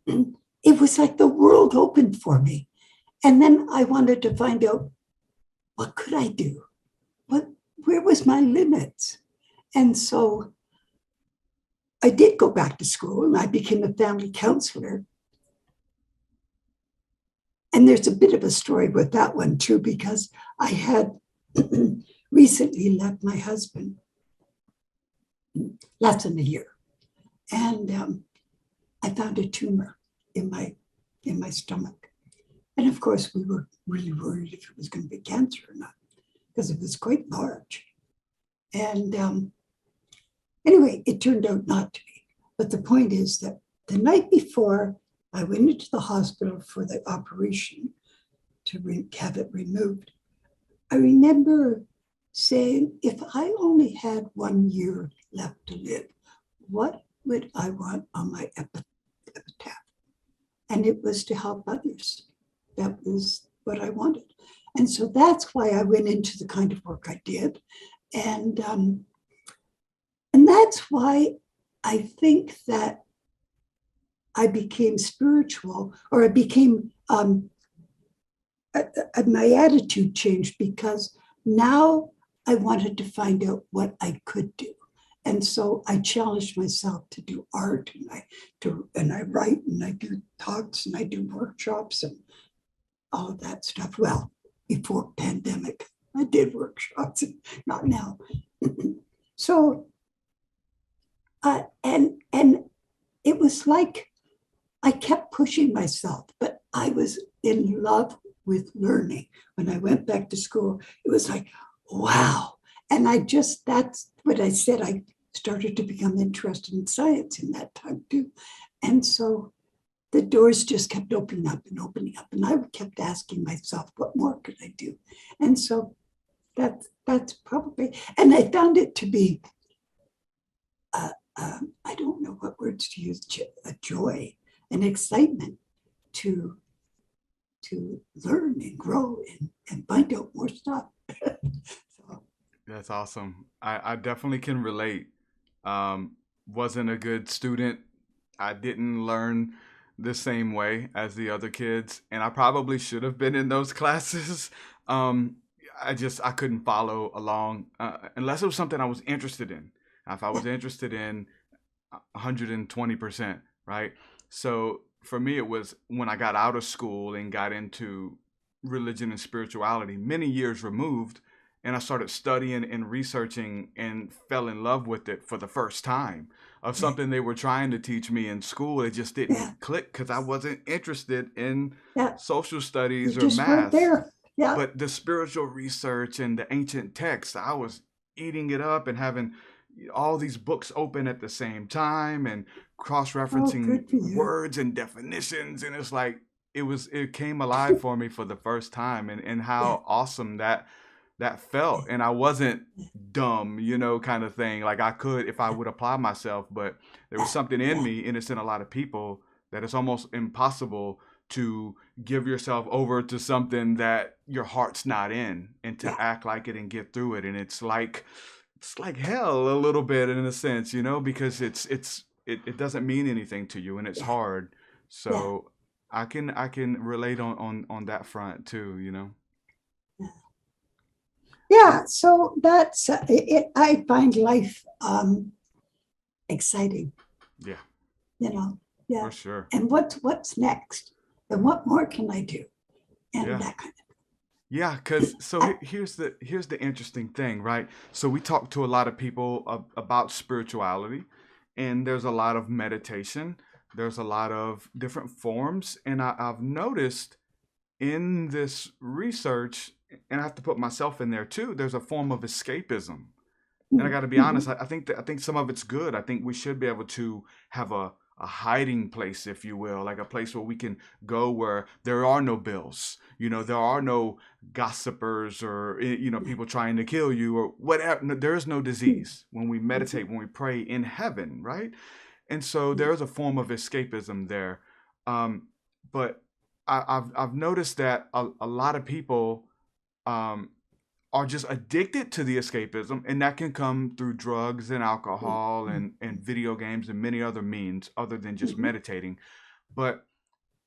it was like the world opened for me. And then I wanted to find out, what could I do? Where was my limits? And so I did go back to school and I became a family counselor. And there's a bit of a story with that one too, because I had recently left my husband less than a year. And I found a tumor in my stomach. And of course, we were really worried if it was going to be cancer or not, because it was quite large. And anyway, it turned out not to be. But the point is that the night before I went into the hospital for the operation to have it removed, I remember saying, if I only had 1 year left to live, what would I want on my epitaph? And it was to help others. That was what I wanted. And so that's why I went into the kind of work I did. And that's why I think that I became spiritual, or I became, my attitude changed, because now I wanted to find out what I could do. And so I challenged myself to do art, and I write, and I do talks, and I do workshops, and all of that stuff. Well, before pandemic, I did workshops, not now. So, and it was like I kept pushing myself, but I was in love with learning. When I went back to school, it was like, wow. And that's what I said. I started to become interested in science in that time too. And so the doors just kept opening up. And I kept asking myself, what more could I do? And so that's probably, and I found it to be, I don't know what words to use, a joy, an excitement to learn and grow and find out more stuff. So. That's awesome. I definitely can relate. Wasn't a good student. I didn't learn the same way as the other kids, and I probably should have been in those classes. I couldn't follow along unless it was something I was interested in. If I was interested in 120%, right? So for me, it was when I got out of school and got into religion and spirituality, many years removed, and I started studying and researching and fell in love with it for the first time of something they were trying to teach me in school. It just didn't click because I wasn't interested in social You studies or just weren't math. there. Yeah. But the spiritual research and the ancient texts, I was eating it up and having all these books open at the same time and Oh, cross-referencing good for you. words and definitions. And it's like it came alive for me for the first time, and how awesome that felt. And I wasn't dumb, kind of thing. Like I could if I would apply myself, but there was something in me, and it's in a lot of people, that it's almost impossible to give yourself over to something that your heart's not in, and to act like it and get through it. And it's like hell a little bit in a sense, because it doesn't mean anything to you, and it's hard. So I can relate on that front too. Yeah, so that's it. I find life exciting. Yeah, Yeah. for sure. And what's next? And what more can I do? And that kind of thing. Yeah, because here's the interesting thing, right? So we talk to a lot of people about spirituality, and there's a lot of meditation. There's a lot of different forms, and I've noticed in this research, and I have to put myself in there too, there's a form of escapism. And I got to be honest, I think some of it's good. I think we should be able to have a hiding place, if you will, like a place where we can go where there are no bills, there are no gossipers or, people trying to kill you or whatever. No, there is no disease when we meditate, when we pray in heaven, right? And so there is a form of escapism there. But I've noticed that a lot of people are just addicted to the escapism, and that can come through drugs and alcohol and video games and many other means other than just meditating. But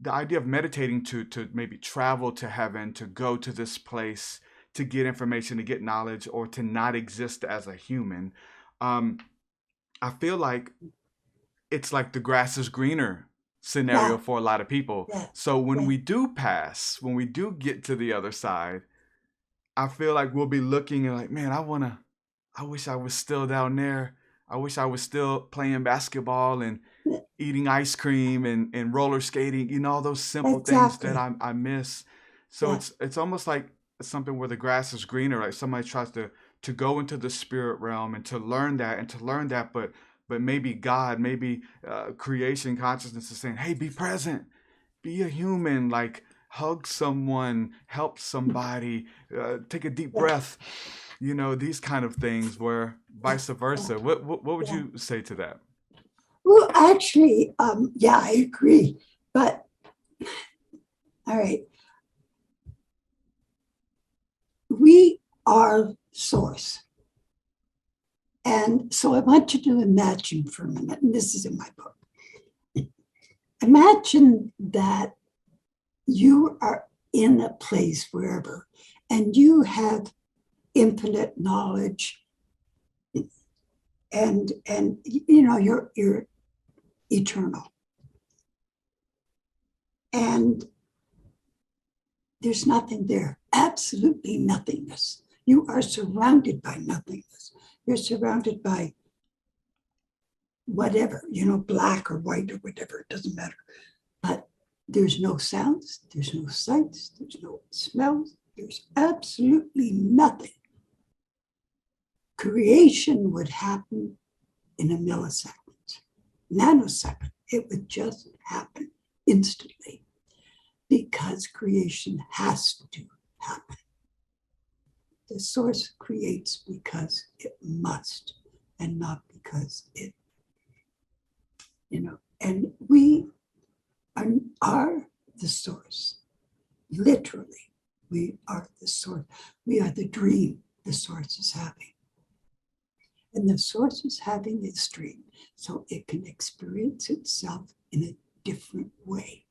the idea of meditating to maybe travel to heaven, to go to this place, to get information, to get knowledge, or to not exist as a human, I feel like it's like the grass is greener scenario for a lot of people. So when we do pass, when we do get to the other side, I feel like we'll be looking and like, man, I wish I was still down there. I wish I was still playing basketball and eating ice cream and roller skating, all those simple things that I miss. So it's almost like something where the grass is greener. Like somebody tries to go into the spirit realm and to learn that, but maybe God, maybe creation consciousness is saying, hey, be present, be a human, like hug someone, help somebody, take a deep breath, these kind of things, where vice versa. What would you say to that? Well, actually, I agree. But all right, we are source. And so I want you to imagine for a minute, and this is in my book. Imagine that you are in a place wherever, and you have infinite knowledge, and you're eternal, and there's nothing there, absolutely nothingness. You are surrounded by nothingness. You're surrounded by whatever, black or white or whatever, it doesn't matter. But there's no sounds, there's no sights, there's no smells, there's absolutely nothing. Creation would happen in a millisecond, nanosecond. It would just happen instantly, because creation has to happen. The source creates because it must, and not because it, and we are the source. Literally, we are the source. We are the dream the source is having. And the source is having its dream, so it can experience itself in a different way.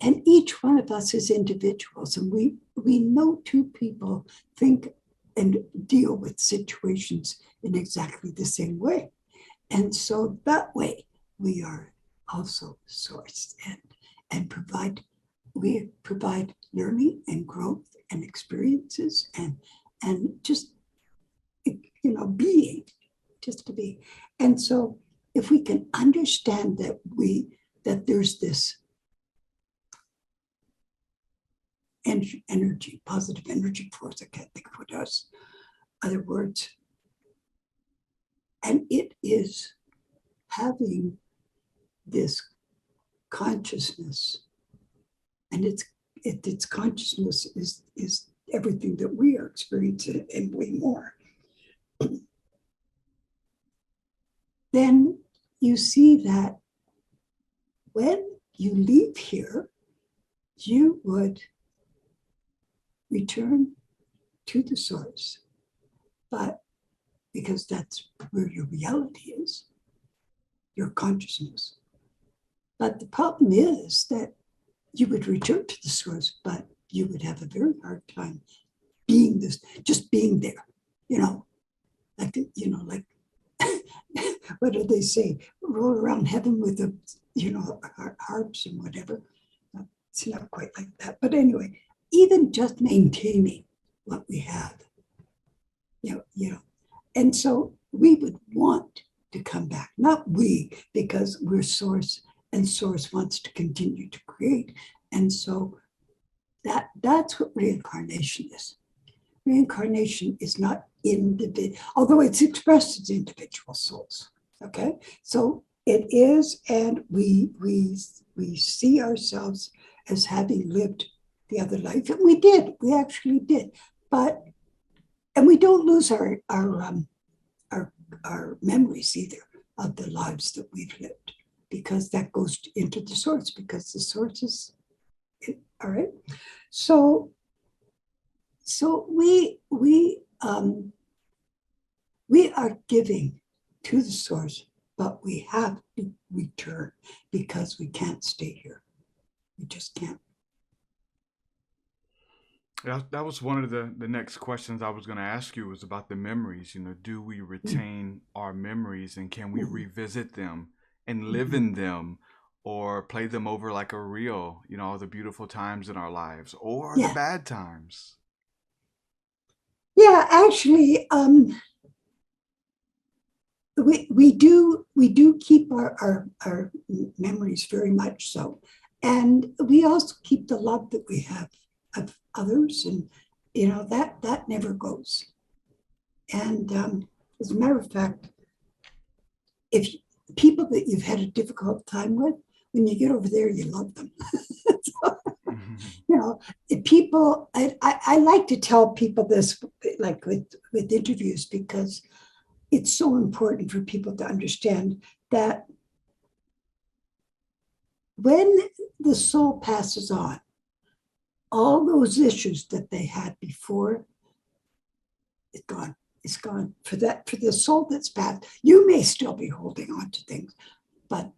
And each one of us is individuals, and we know two people think and deal with situations in exactly the same way. And so that way we are also sourced and provide we provide learning and growth and experiences and just being, just to be. And so if we can understand that there's this energy, positive energy force, I can't think of what else, other words, and it is having this consciousness, and its consciousness is everything that we are experiencing and way more. Then you see that when you leave here, you would return to the source, but because that's where your reality is, your consciousness. But the problem is that you would return to the source, but you would have a very hard time just being there, like what do they say? Roll around heaven with the, harps and whatever. It's not quite like that. But anyway, even just maintaining what we have, and so we would want to come back, not we, because we're source and source wants to continue to create. And so that's what reincarnation is. Reincarnation is not individual, although it's expressed as individual souls. Okay, so it is, and we see ourselves as having lived the other life, and we actually did, and we don't lose our memories either of the lives that we've lived, because that goes into the source, because the source is all right. So we are giving to the source, but we have to return because we can't stay here. We just can't. That was one of the next questions I was going to ask you, was about the memories. Do we retain our memories, and can we revisit them and live in them, or play them over like a reel, all the beautiful times in our lives, or the bad times? Yeah, actually, we do keep our memories very much so, and we also keep the love that we have of others, and that never goes. And as a matter of fact, if people that you've had a difficult time with, when you get over there, you love them. So, people, I like to tell people this, like with interviews, because it's so important for people to understand that when the soul passes on, all those issues that they had before, it's gone. It's gone. For the soul that's passed, you may still be holding on to things, but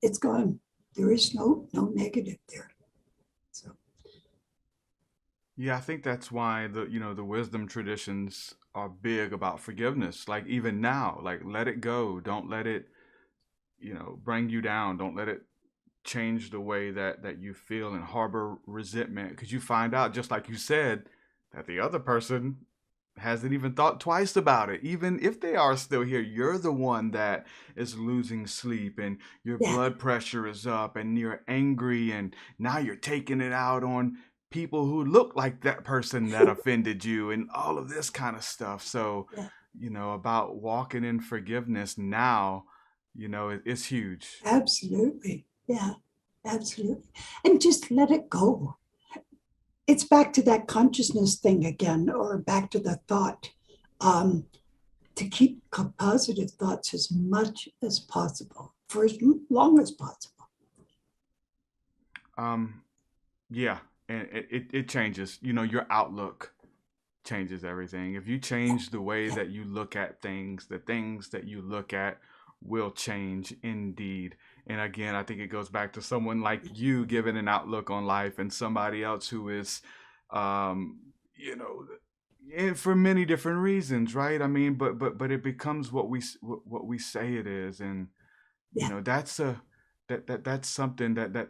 it's gone. There is no negative there. So, yeah, I think that's why the wisdom traditions are big about forgiveness. Like, even now, like, let it go. Don't let it, bring you down. Don't let it change the way that you feel and harbor resentment, because you find out, just like you said, that the other person hasn't even thought twice about it. Even if they are still here, you're the one that is losing sleep, and your blood pressure is up, and you're angry, and now you're taking it out on people who look like that person that offended you, and all of this kind of stuff. So about walking in forgiveness now, it's huge. absolutely. Yeah, absolutely. And just let it go. It's back to that consciousness thing again, or back to the thought, to keep positive thoughts as much as possible for as long as possible. Yeah, and it changes. Your outlook changes everything. If you change the way that you look at things, the things that you look at will change indeed. And again, I think it goes back to someone like you giving an outlook on life, and somebody else who is, and for many different reasons, right? I mean, but it becomes what we say it is, and that's that's something that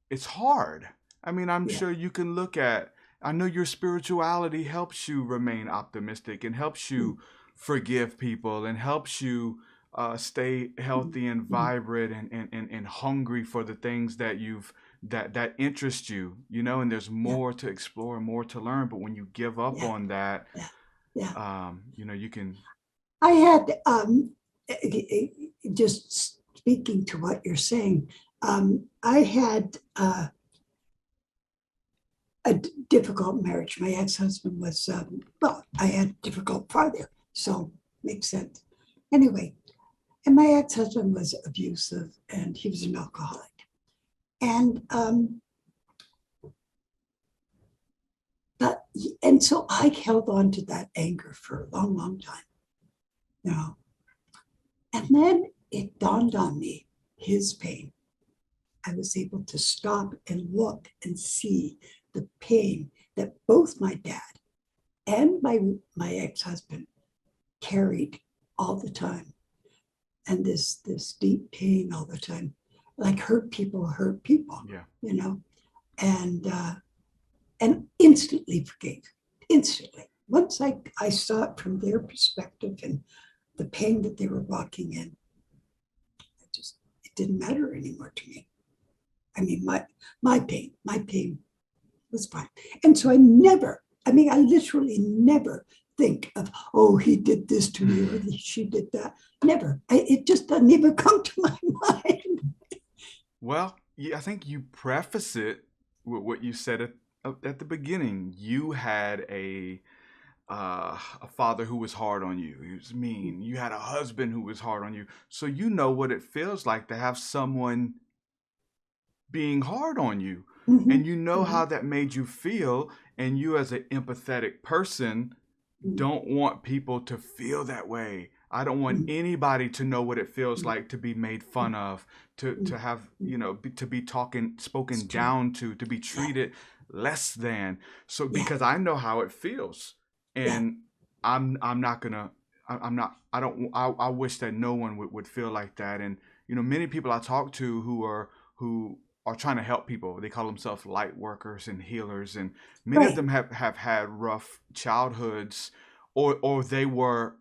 it's hard. I mean, I'm Yeah. sure you can look at, I know your spirituality helps you remain optimistic and helps Mm, you forgive people and helps you stay mm, healthy and mm. vibrant and hungry for the things that that interest you, and there's Yeah, more to explore and more to learn. But when you give up yeah, on that, yeah, yeah. you can, I had eh, eh, just speaking to what you're saying. I had a difficult marriage. My ex-husband was well, I had a difficult father, so makes sense. Anyway, and my ex-husband was abusive, and he was an alcoholic, and but and so I held on to that anger for a long, long time, you know. And then it dawned on me his pain. I was able to stop and look and see the pain that both my dad and my ex-husband carried all the time. And this deep pain all the time. Like hurt people, yeah. you know, and instantly forgave. Instantly. Once I saw it from their perspective and the pain that they were walking in, it didn't matter anymore to me. I mean, my pain was fine. And so I literally never think of, oh, he did this to me or she did that. Never. It just doesn't even come to my mind. Well, I think you preface it with what you said at the beginning. You had a father who was hard on you. He was mean. You had a husband who was hard on you. So you know what it feels like to have someone being hard on you. And Mhm, you know how mhm, that made you feel. And you, as an empathetic person, mhm, don't want people to feel that way. I don't want mhm, anybody to know what it feels mhm, like to be made mhm, fun of, to mhm. have, Mhm. to be talking It's spoken true. down to be Yeah, treated less than. So yeah, because I know how it feels, yeah, and I'm not gonna I'm not I don't I wish that no one would feel like that. And many people I talk to who are trying to help people, they call themselves light workers and healers, and many of right. them have had rough childhoods, or they were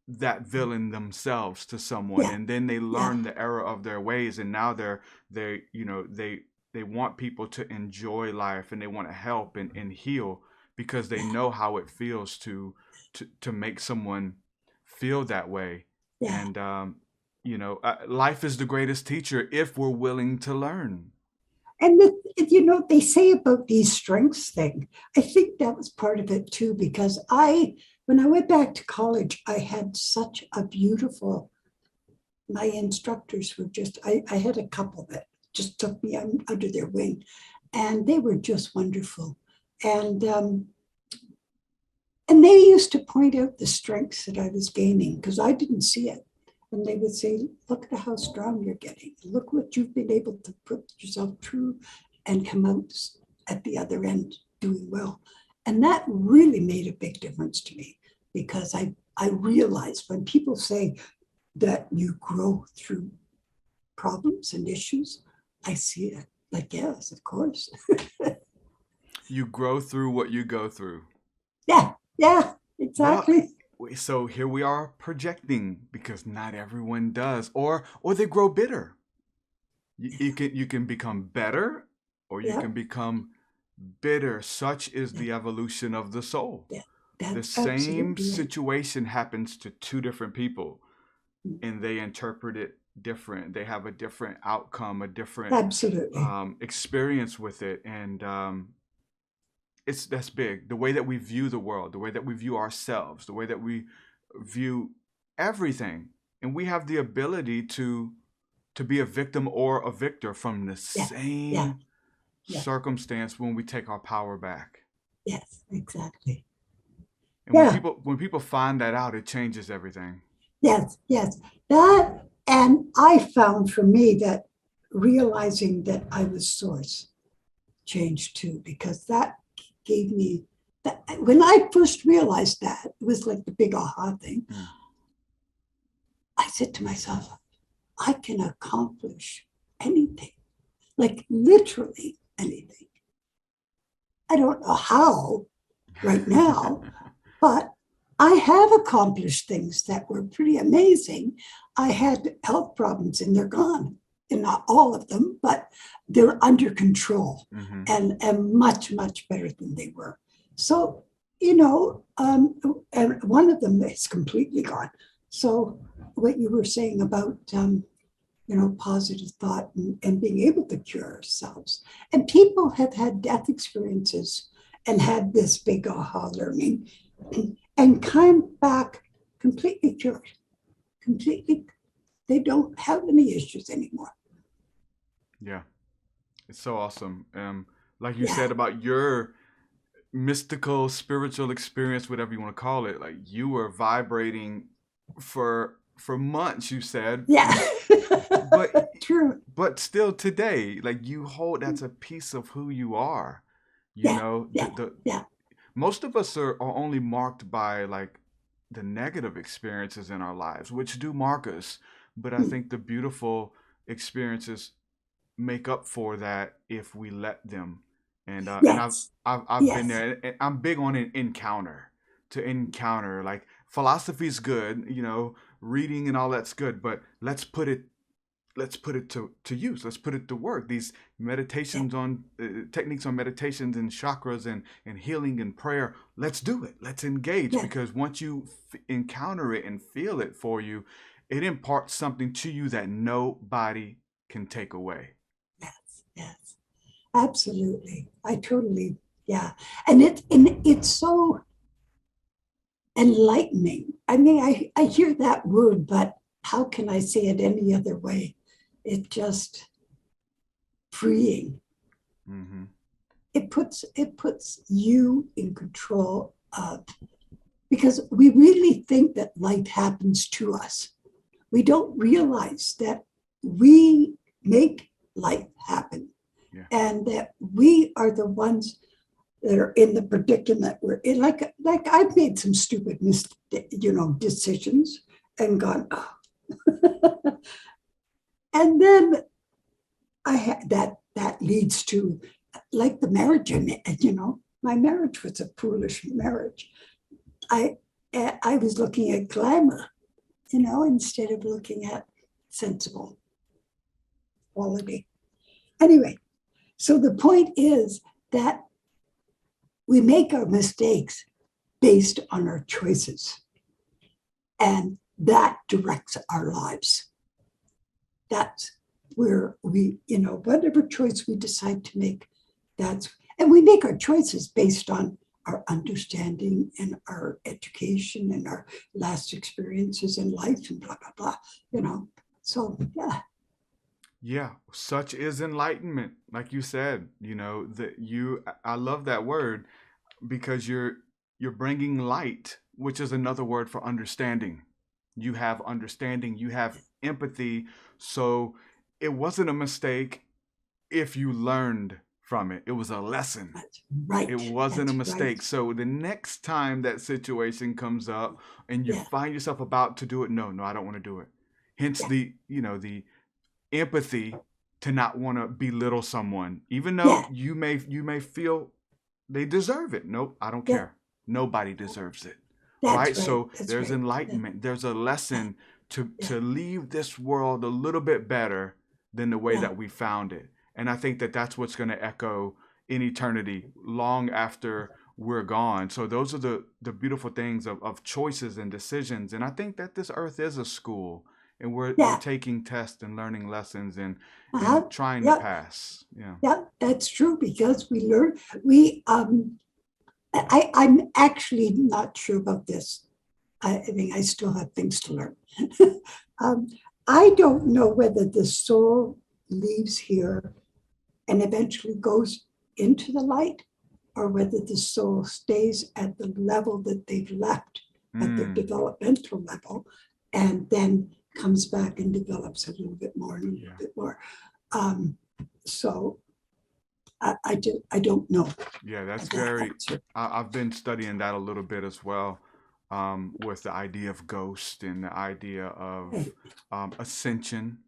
that villain themselves to someone, Yeah, and then they yeah, learn the error of their ways, and now they they want people to enjoy life, and they want to help and heal because they yeah, know how it feels to make someone feel that way. yeah. And life is the greatest teacher if we're willing to learn. And they say about these strengths thing. I think that was part of it too, because when I went back to college, I had such a beautiful. My instructors were I had a couple that just took me under their wing, and they were just wonderful. And and they used to point out the strengths that I was gaining because I didn't see it. And they would say, look at how strong you're getting. Look what you've been able to put yourself through and come out at the other end doing well. And that really made a big difference to me because I realized when people say that you grow through problems and issues, I see it. Like, yes, of course. You grow through what you go through. Yeah, yeah, Well, exactly. so here we are projecting because not everyone does, or they grow bitter. You can become better, or you Yeah, can become bitter. Such is yeah, the evolution of the soul. yeah. The That's same absolutely right. situation happens to two different people, and they interpret it different. They have a different outcome, a different Absolutely. experience with it, and that's big. The way that we view the world, the way that we view ourselves, the way that we view everything, and we have the ability to be a victim or a victor from the Yeah, yeah, same yeah. circumstance when we take our power back. Yes, exactly. And when Yeah, people find that out, it changes everything. yes, yes. That, and I found for me that realizing that I was source changed too, because that gave me that when I first realized that, it was like the big aha thing. Mm. I said to myself, I can accomplish anything, like literally anything. I don't know how right now, but I have accomplished things that were pretty amazing. I had health problems and they're gone. And not all of them, but they're under control Hmm. and much, much better than they were. So, and one of them is completely gone. So, what you were saying about, positive thought and being able to cure ourselves. And people have had death experiences and had this big aha learning and come back completely cured, completely. They don't have any issues anymore. Yeah, it's so awesome. Like you Yeah, said about your mystical, spiritual experience, whatever you want to call it, like you were vibrating for months. You said, yeah. but True. still today, like you hold that's a piece of who you are. You Yeah, know, yeah, the yeah. most of us are only marked by like the negative experiences in our lives, which do mark us. But I Hmm. think the beautiful experiences make up for that if we let them. And Yes, I've been yes, there. And I'm big on an encounter. To encounter, like philosophy's good, reading and all that's good, but let's put it to use. Let's put it to work. These yeah, meditations on techniques on meditations and chakras and healing and prayer. Let's do it. Let's engage, yeah, because once you encounter it and feel it for you, it imparts something to you that nobody can take away. yes, yes. Absolutely. I totally, yeah. And it's so enlightening. I mean, I hear that word, but how can I say it any other way? It just freeing. Hmm. It puts you in control of, because we really think that life happens to us. We don't realize that we make life happen Yeah. and that we are the ones that are in the predicament we're in. Like I've made some stupid decisions and gone, oh. And then I had that leads to, like, the marriage my marriage was a foolish marriage. I I was looking at glamour, instead of looking at sensible quality. Anyway, so the point is that we make our mistakes based on our choices, and that directs our lives. That's where whatever choice we decide to make, and we make our choices based on our understanding and our education and our last experiences in life and blah, blah, blah, So, yeah, Yeah, such is enlightenment. Like you said, that I love that word, because you're bringing light, which is another word for understanding. You have understanding, you have empathy. So it wasn't a mistake if you learned from it. It was a lesson. that's It right. wasn't a That's right. mistake. So the next time that situation comes up and you Yeah, find yourself about to do it, no, I don't want to do it. Hence yeah, the empathy to not want to belittle someone, even though yeah, you may feel they deserve it. Nope, I don't yeah. care. Nobody deserves it. Right? That's right. So That's there's right. Yeah, enlightenment. There's a yeah, lesson to yeah, leave this world a little bit better than the way yeah, that we found it. And I think that that's what's going to echo in eternity long after we're gone. So those are the beautiful things of choices and decisions. And I think that this earth is a school, and we're yeah. taking tests and learning lessons and Uh-huh. trying to Yeah, pass. Yeah. yeah. That's true because we learn. I'm actually not sure about this. I mean, I still have things to learn. um, I don't know whether the soul leaves here and eventually goes into the light, or whether the soul stays at the level that they've left, at their Mm, developmental level, and then comes back and develops a little bit more and a little yeah. bit more. Um, so I don't know Yeah, that's that very. answer. I've been studying that a little bit as well, with the idea of ghost and the idea of Right, ascension.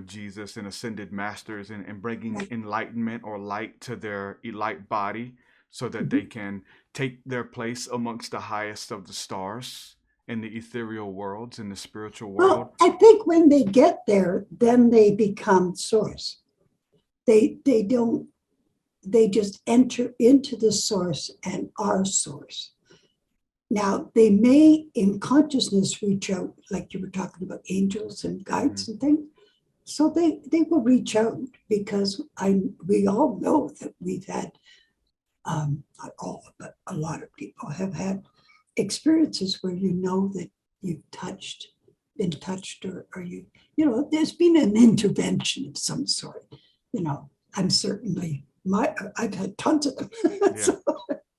Jesus and ascended masters, and bringing right, enlightenment or light to their light body. so that they can take their place amongst the highest of the stars in the ethereal worlds, in the spiritual world? Well, I think when they get there, then they become source. They don't, they just enter into the source and are source. Now, they may in consciousness reach out, like you were talking about angels and guides and things. So they will reach out, because we all know that we've had, not all, but a lot of people have had experiences where you know that you've been touched, or there's been an intervention of some sort. I'm certainly, I've had tons of them. Yeah. So,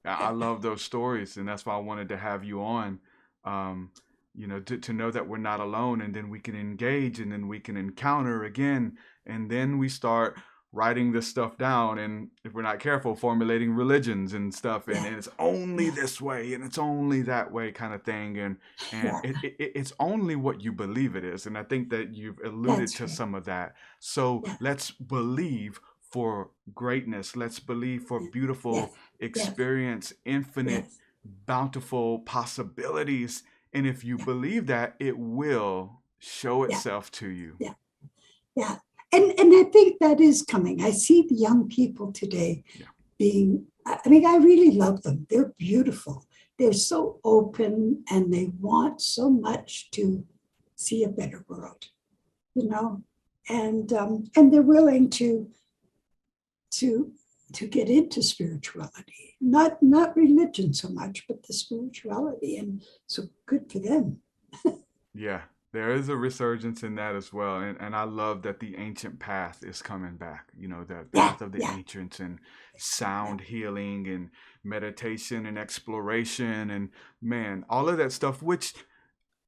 I love those stories, and that's why I wanted to have you on. To know that we're not alone, and then we can engage, and then we can encounter again, and then we start writing this stuff down, and if we're not careful, formulating religions and stuff, and it's only this way and it's only that way kind of thing, and it's only what you believe it is. And I think that you've alluded That's to right. some of that. So let's believe for greatness. Let's believe for beautiful experience, infinite, bountiful possibilities. And if you believe that, it will show itself to you. Yeah. And I think that is coming. I see the young people today being, I really love them. They're beautiful. They're so open, and they want so much to see a better world, and they're willing to get into spirituality, not religion so much, but the spirituality. And so good for them. Yeah, there is a resurgence in that as well. And I love that the ancient path is coming back, the path of the ancients, and sound healing and meditation and exploration, and man, all of that stuff, which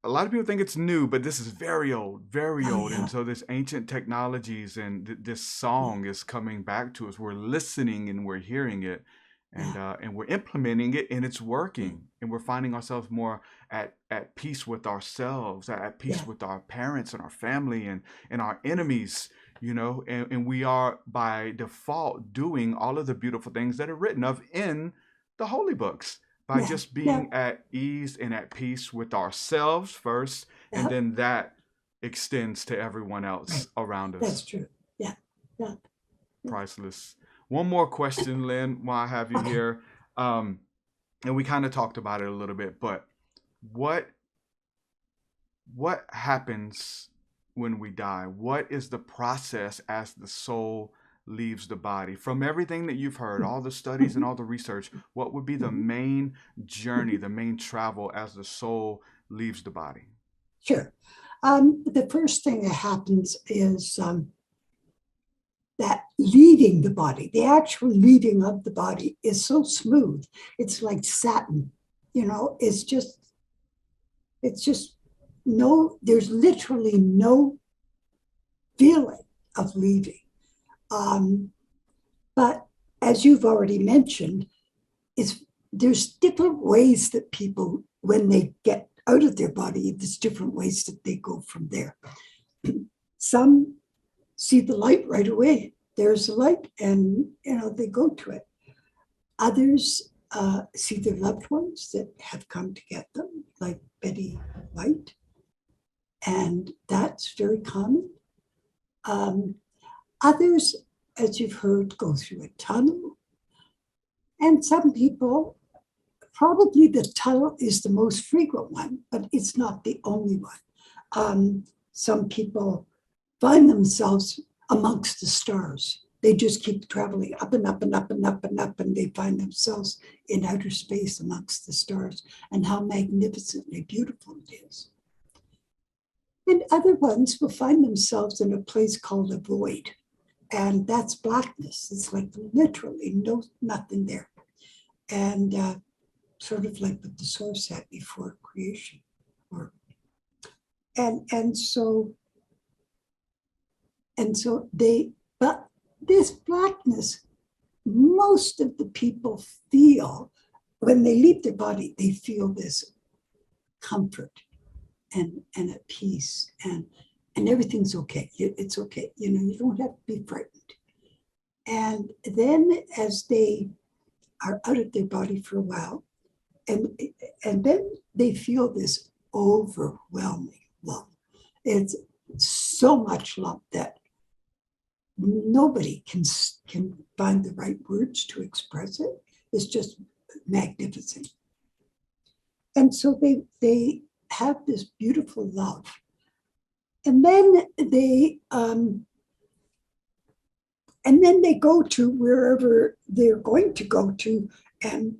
a lot of people think it's new, but this is very old, very old. And so this ancient technologies and this song is coming back to us. We're listening and we're hearing it, and we're implementing it, and it's working. And we're finding ourselves more at peace with ourselves, at peace with our parents and our family and our enemies, and we are by default doing all of the beautiful things that are written of in the holy books, by just being at ease and at peace with ourselves first, and then that extends to everyone else around us. That's true. Yeah. Priceless. One more question, Lynn, while I have you here. And we kind of talked about it a little bit, but what happens when we die? What is the process as the soul leaves the body? From everything that you've heard, all the studies and all the research, what would be the main journey, the main travel as the soul leaves the body? Sure. The first thing that happens is that leaving the body, the actual leaving of the body, is so smooth. It's like satin, it's just there's literally no feeling of leaving. But as you've already mentioned, there's different ways that people, when they get out of their body, there's different ways that they go from there. Some see the light right away. There's a light, and they go to it. Others see their loved ones that have come to get them, like Betty White, and that's very common. Others, as you've heard, go through a tunnel. And some people, probably the tunnel is the most frequent one, but it's not the only one. Some people find themselves amongst the stars. They just keep traveling up and up and up and up and up, and they find themselves in outer space amongst the stars, and how magnificently beautiful it is. And other ones will find themselves in a place called a void. And that's blackness. It's like literally nothing there. And sort of like what the source had before creation. But this blackness, most of the people feel, when they leave their body, they feel this comfort and a peace, and everything's okay. It's okay. You don't have to be frightened. And then as they are out of their body for a while, and then they feel this overwhelming love. It's so much love that nobody can find the right words to express it. It's just magnificent. And so they have this beautiful love. And then they go to wherever they're going to go to. And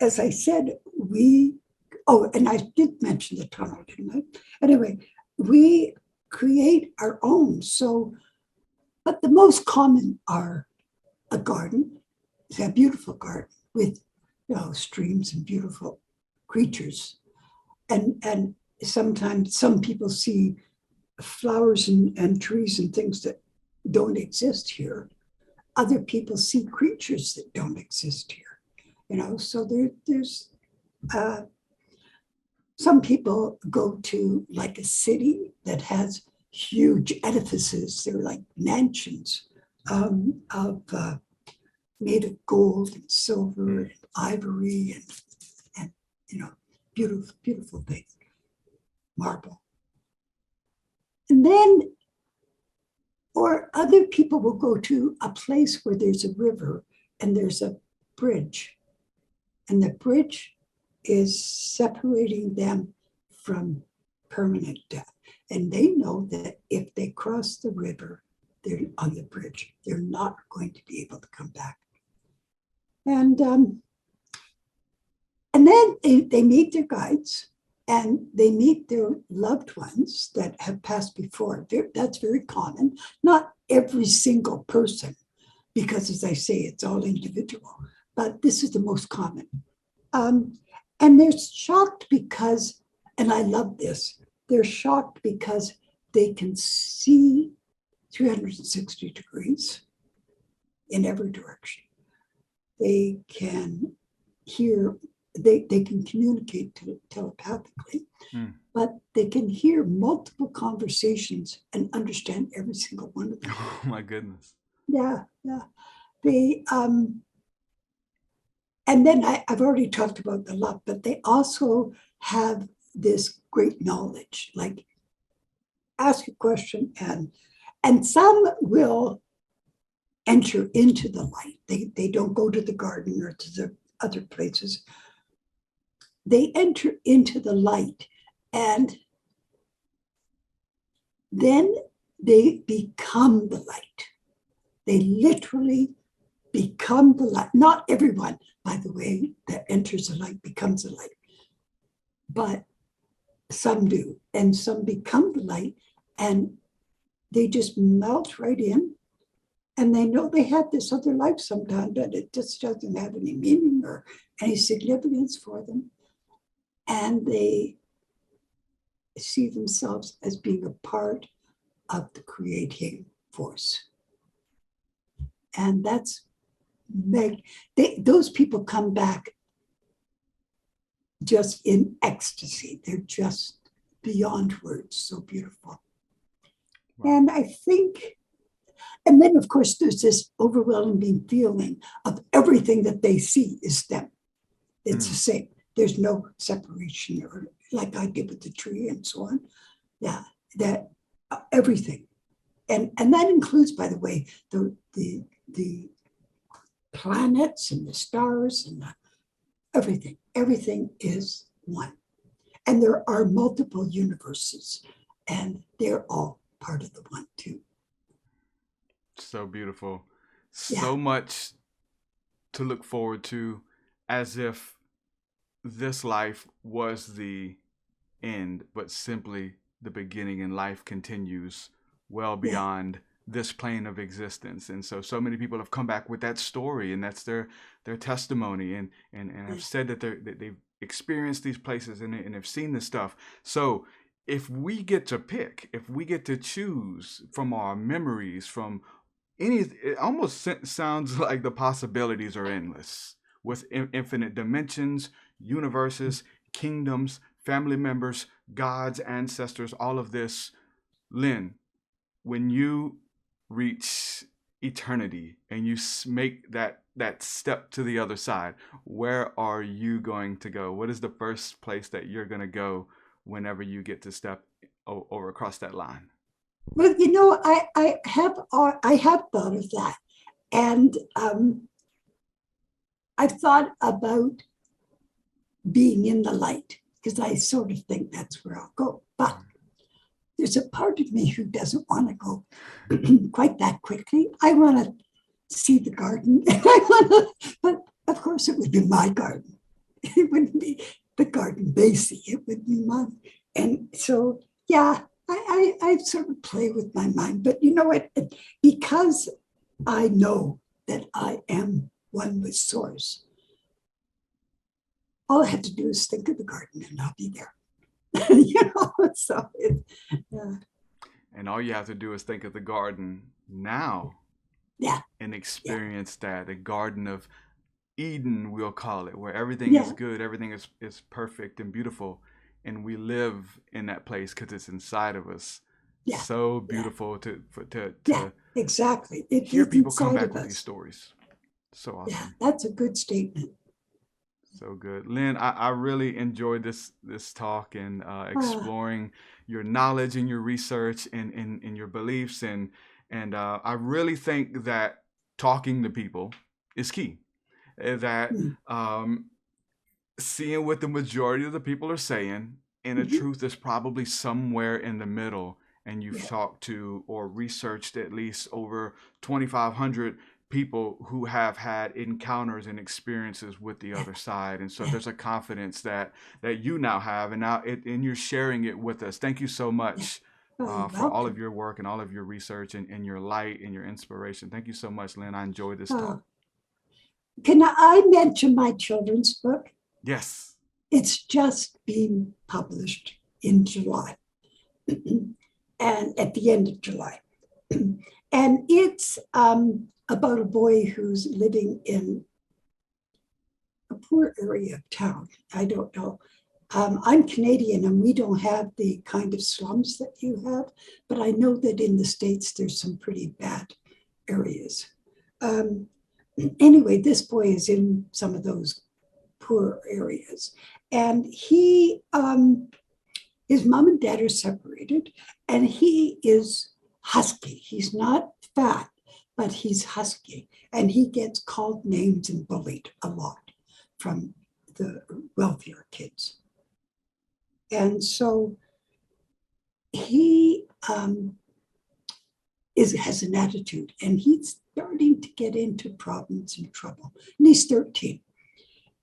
as I said, and I did mention the tunnel, didn't I? Anyway, we create our own. So, but the most common are a garden, a beautiful garden with streams and beautiful creatures. And sometimes some people see flowers and trees and things that don't exist here. Other people see creatures that don't exist here. So there's some people go to like a city that has huge edifices. They're like mansions made of gold and silver and ivory and beautiful, beautiful things, marble. And then, or other people will go to a place where there's a river and there's a bridge. And the bridge is separating them from permanent death. And they know that if they cross the river, they're on the bridge. They're not going to be able to come back. And then they meet their guides and they meet their loved ones that have passed before. That's very common. Not every single person, because as I say, it's all individual, but this is the most common. And they're shocked because, and I love this, they're shocked because they can see 360 degrees in every direction. They can hear, they can communicate telepathically, but they can hear multiple conversations and understand every single one of them. Oh my goodness. Yeah. They, and then I've already talked about the love, but they also have this great knowledge, like ask a question and some will enter into the light. They don't go to the garden or to the other places. They enter into the light and then they become the light. They literally become the light. Not everyone, by the way, that enters the light becomes the light, but some do, and some become the light, and they just melt right in, and they know they had this other life sometime, but it just doesn't have any meaning or any significance for them, and they see themselves as being a part of the creating force. And that's those people come back just in ecstasy. They're just beyond words, so beautiful. Wow. And I think, and then of course there's this overwhelming feeling of everything that they see is them. It's the same. There's no separation, or like I did with the tree and so on. Yeah, that everything. And that includes, by the way, the planets and the stars and everything. Everything is one. And there are multiple universes, and they're all part of the one too. So beautiful. So much to look forward to, as if this life was the end, but simply the beginning, and life continues well beyond this plane of existence. And so many people have come back with that story, and that's their testimony, and have said that they've experienced these places and have seen this stuff. So if we get to pick, if we get to choose from our memories, from any, it almost sounds like the possibilities are endless, with infinite dimensions, universes, kingdoms, family members, gods, ancestors, all of this. Lynn, when you reach eternity and you make that step to the other side, where are you going to go? What is the first place that you're going to go whenever you get to step over across that line? Well, I have thought of that, and I've thought about being in the light because I sort of think that's where I'll go. But there's a part of me who doesn't want to go quite that quickly. I want to see the garden, but of course it would be my garden. It wouldn't be the garden Basie. It would be mine. And so, yeah, I sort of play with my mind. But you know what? Because I know that I am one with Source, all I have to do is think of the garden and I'll be there. So yeah. And all you have to do is think of the garden now. Yeah. And experience that, the Garden of Eden, we'll call it, where everything is good, everything is perfect and beautiful. And we live in that place because it's inside of us. Yeah. So beautiful to exactly. Hear people come back with these stories. So awesome. Yeah, that's a good statement. So good. Lynn, I really enjoyed this talk and exploring your knowledge and your research and your beliefs. And I really think that talking to people is key. That seeing what the majority of the people are saying, and the truth is probably somewhere in the middle. And you've talked to or researched at least over 2,500 people who have had encounters and experiences with the other side. And so there's a confidence that you now have, and you're sharing it with us. Thank you so much for all of your work and all of your research and your light and your inspiration. Thank you so much, Lynn. I enjoyed this talk. Can I mention my children's book? Yes. It's just being published in July and at the end of July. And it's about a boy who's living in a poor area of town. I don't know. I'm Canadian and we don't have the kind of slums that you have, but I know that in the States there's some pretty bad areas. Anyway, this boy is in some of those poor areas, and he, his mom and dad are separated, and he is husky. He's not fat, but he's husky, and he gets called names and bullied a lot from the wealthier kids. And so he has an attitude, and he's starting to get into problems and trouble. And he's 13.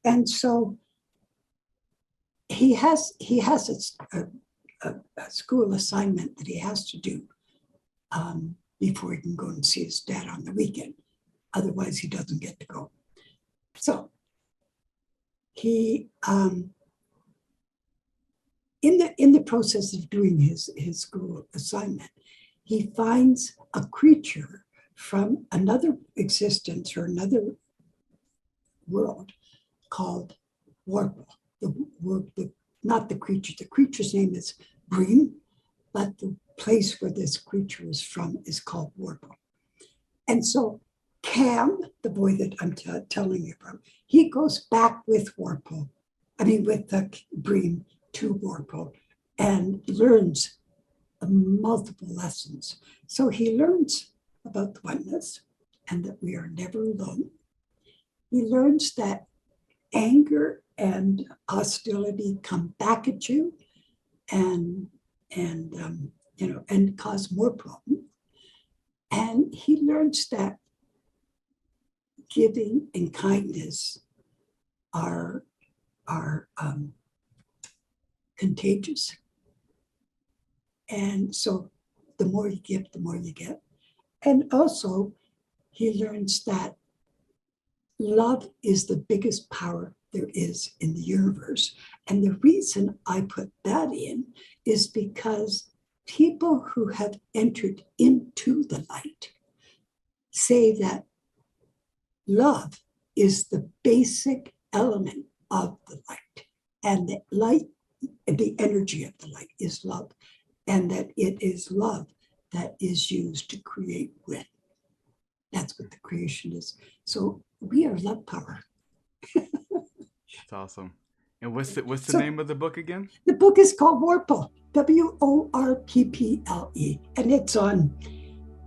And so he has a school assignment that he has to do before he can go and see his dad on the weekend. Otherwise, he doesn't get to go. So he, in the process of doing his school assignment, he finds a creature from another existence or another world called Warple. Not the creature. The creature's name is Bream, but the place where this creature is from is called Warple. And so Cam, the boy that I'm telling you about, he goes back with Warple, with Bream to Warple, and learns multiple lessons. So he learns about the oneness and that we are never alone. He learns that anger and hostility come back at you and cause more problems. And he learns that giving and kindness are contagious. And so the more you give, the more you get. And also, he learns that love is the biggest power there is in the universe. And the reason I put that in is because people who have entered into the light say that love is the basic element of the light. And that light, the energy of the light is love. And that it is love that is used to create wit. That's what the creation is. So we are love power. It's awesome. And what's the So name of the book again? the book is called Warple, Worpple, and it's on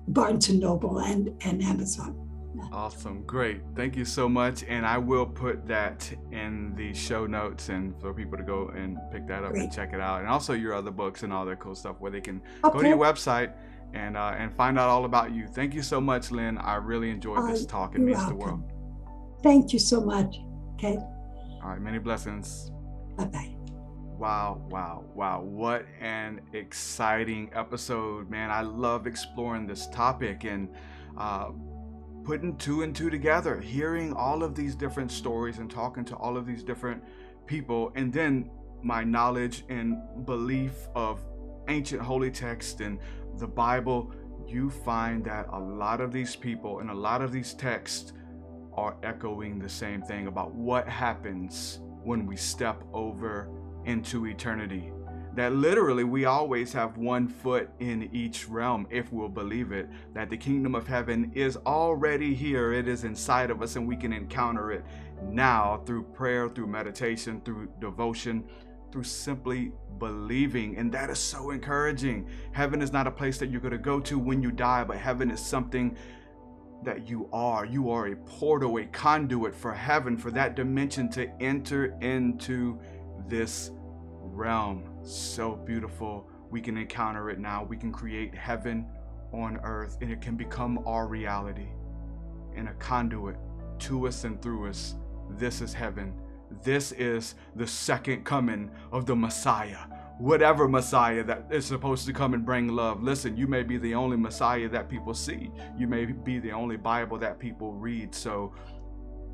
Barnes and Noble and Amazon. Awesome. Great. Thank you so much. And I will put that in the show notes and for people to go and pick that up and Great. check it out. And also your other books and all that cool stuff where they can go to Okay. your website and find out all about you. Thank you so much, Lynn. I really enjoyed this talk. It You're means the welcome. world. Thank you so much. Okay. All right. Many blessings. Bye-bye. Wow. What an exciting episode, man. I love exploring this topic and putting two and two together, hearing all of these different stories and talking to all of these different people, and then my knowledge and belief of ancient holy text and the Bible. You find that a lot of these people and a lot of these texts are echoing the same thing about what happens when we step over into eternity. That literally we always have one foot in each realm if we'll believe it, that the kingdom of heaven is already here. It is inside of us and we can encounter it now through prayer, through meditation, through devotion, through simply believing. And that is so encouraging. Heaven is not a place that you're going to go to when you die, but heaven is something that you are. You are a portal, a conduit for heaven, for that dimension to enter into this realm. So beautiful. We can encounter it now. We can create heaven on earth and it can become our reality in a conduit to us and through us. This is heaven. This is the second coming of the Messiah. Whatever Messiah that is supposed to come and bring love. Listen, you may be the only Messiah that people see. You may be the only Bible that people read. So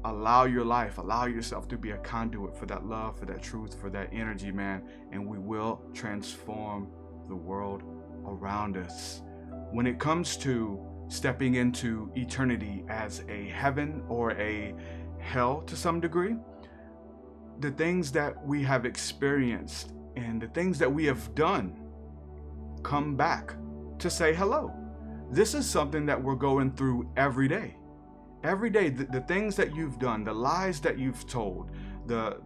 allow your life, allow yourself to be a conduit for that love, for that truth, for that energy, man. And we will transform the world around us. When it comes to stepping into eternity as a heaven or a hell to some degree, the things that we have experienced and the things that we have done come back to say hello. This is something that we're going through every day. Every day, the things that you've done, the lies that you've told, the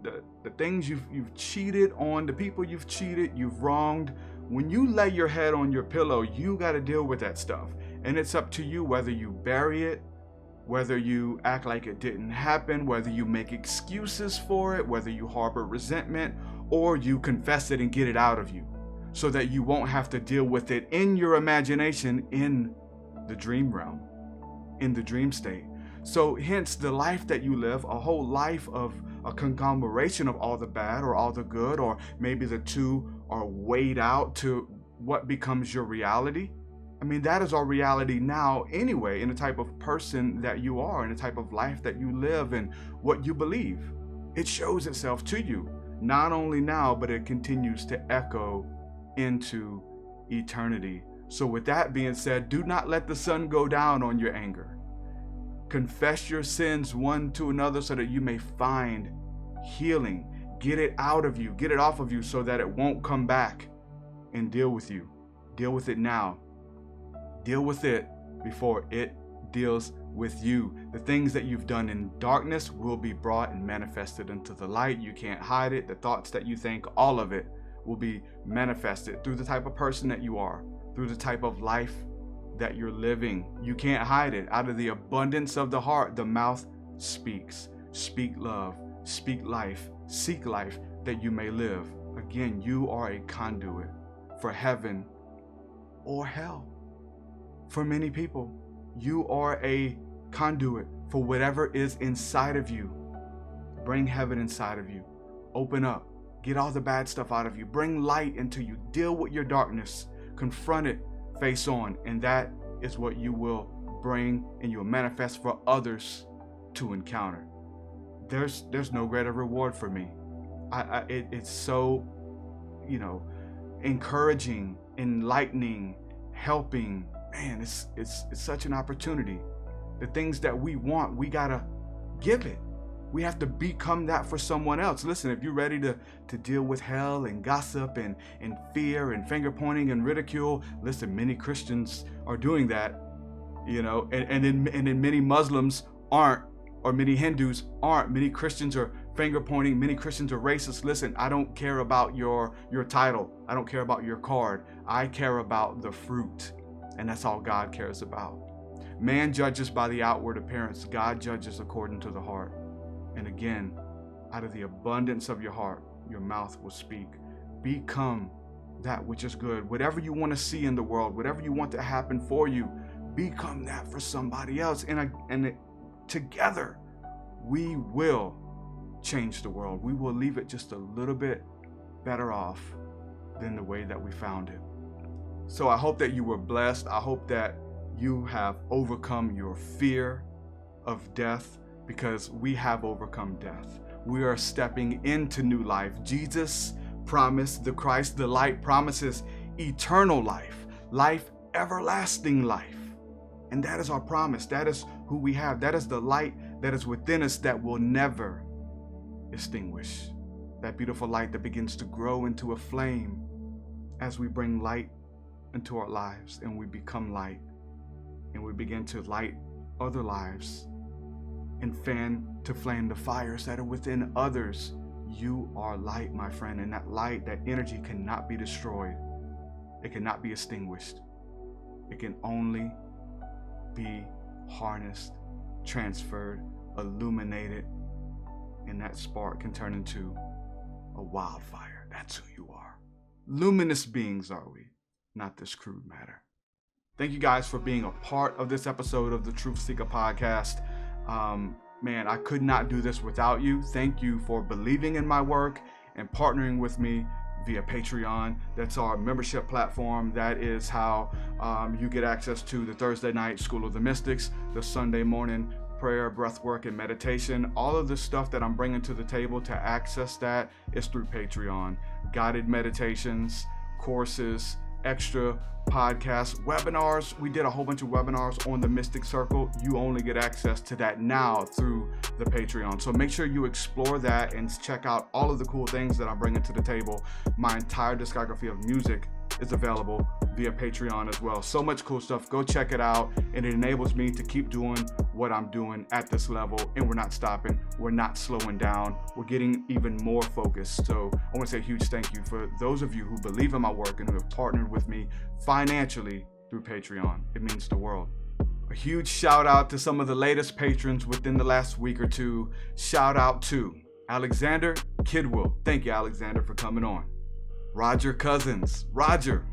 things you've cheated on, the people you've cheated, you've wronged. When you lay your head on your pillow, you got to deal with that stuff. And it's up to you whether you bury it, whether you act like it didn't happen, whether you make excuses for it, whether you harbor resentment, or you confess it and get it out of you so that you won't have to deal with it in your imagination in the dream realm, in the dream state. So hence the life that you live, a whole life of a conglomeration of all the bad or all the good, or maybe the two are weighed out to what becomes your reality. I mean, that is our reality now anyway, in the type of person that you are, in the type of life that you live, and what you believe. It shows itself to you, not only now, but it continues to echo into eternity. So with that being said, do not let the sun go down on your anger. Confess your sins one to another so that you may find healing. Get it out of you, get it off of you so that it won't come back and deal with you. Deal with it now. Deal with it before it deals with you. The things that you've done in darkness will be brought and manifested into the light. You can't hide it. The thoughts that you think, all of it will be manifested through the type of person that you are, through the type of life that you're living. You can't hide it. Out of the abundance of the heart, the mouth speaks. Speak love, speak life, seek life that you may live. Again, you are a conduit for heaven or hell. For many people, you are a conduit for whatever is inside of you. Bring heaven inside of you. Open up. Get all the bad stuff out of you. Bring light into you. Deal with your darkness. Confront it face on. And that is what you will bring and you'll manifest for others to encounter. There's no greater reward for me. It's so, encouraging, enlightening, helping. Man, it's such an opportunity. The things that we want, we gotta give it. We have to become that for someone else. Listen, if you're ready to deal with hell and gossip and fear and finger pointing and ridicule, listen, many Christians are doing that. you know, and then many Muslims aren't, or many Hindus aren't, many Christians are finger pointing, many Christians are racist. Listen, I don't care about your title. I don't care about your card. I care about the fruit. And that's all God cares about. Man judges by the outward appearance. God judges according to the heart. And again, out of the abundance of your heart, your mouth will speak. Become that which is good. Whatever you want to see in the world, whatever you want to happen for you, become that for somebody else. And together, we will change the world. We will leave it just a little bit better off than the way that we found it. So I hope that you were blessed. I hope that you have overcome your fear of death, because we have overcome death. We are stepping into new life. Jesus promised, the Christ, the light, promises eternal life, life, everlasting life. And that is our promise. That is who we have. That is the light that is within us that will never extinguish. That beautiful light that begins to grow into a flame as we bring light into our lives, and we become light, and we begin to light other lives and fan to flame the fires that are within others. You are light, my friend, and that light, that energy cannot be destroyed. It cannot be extinguished. It can only be harnessed, transferred, illuminated, and that spark can turn into a wildfire. That's who you are. Luminous beings are we, not this crude matter. Thank you guys for being a part of this episode of the TruthSeekah podcast. Man, I could not do this without you. Thank you for believing in my work and partnering with me via Patreon. That's our membership platform. That is how you get access to the Thursday night School of the Mystics, the Sunday morning prayer, breathwork, and meditation. All of the stuff that I'm bringing to the table to access that is through Patreon. Guided meditations, courses, extra podcasts, webinars. We did a whole bunch of webinars on the Mystic Circle. You only get access to that now through the Patreon. So make sure you explore that and check out all of the cool things that I'm bringing to the table. My entire discography of music is available via Patreon as well. So much cool stuff. Go check it out. And it enables me to keep doing what I'm doing at this level. And we're not stopping. We're not slowing down. We're getting even more focused. So I want to say a huge thank you for those of you who believe in my work and who have partnered with me financially through Patreon. It means the world. A huge shout out to some of the latest patrons within the last week or two. Shout out to Alexander Kidwell. Thank you, Alexander, for coming on. Roger Cousins. Roger,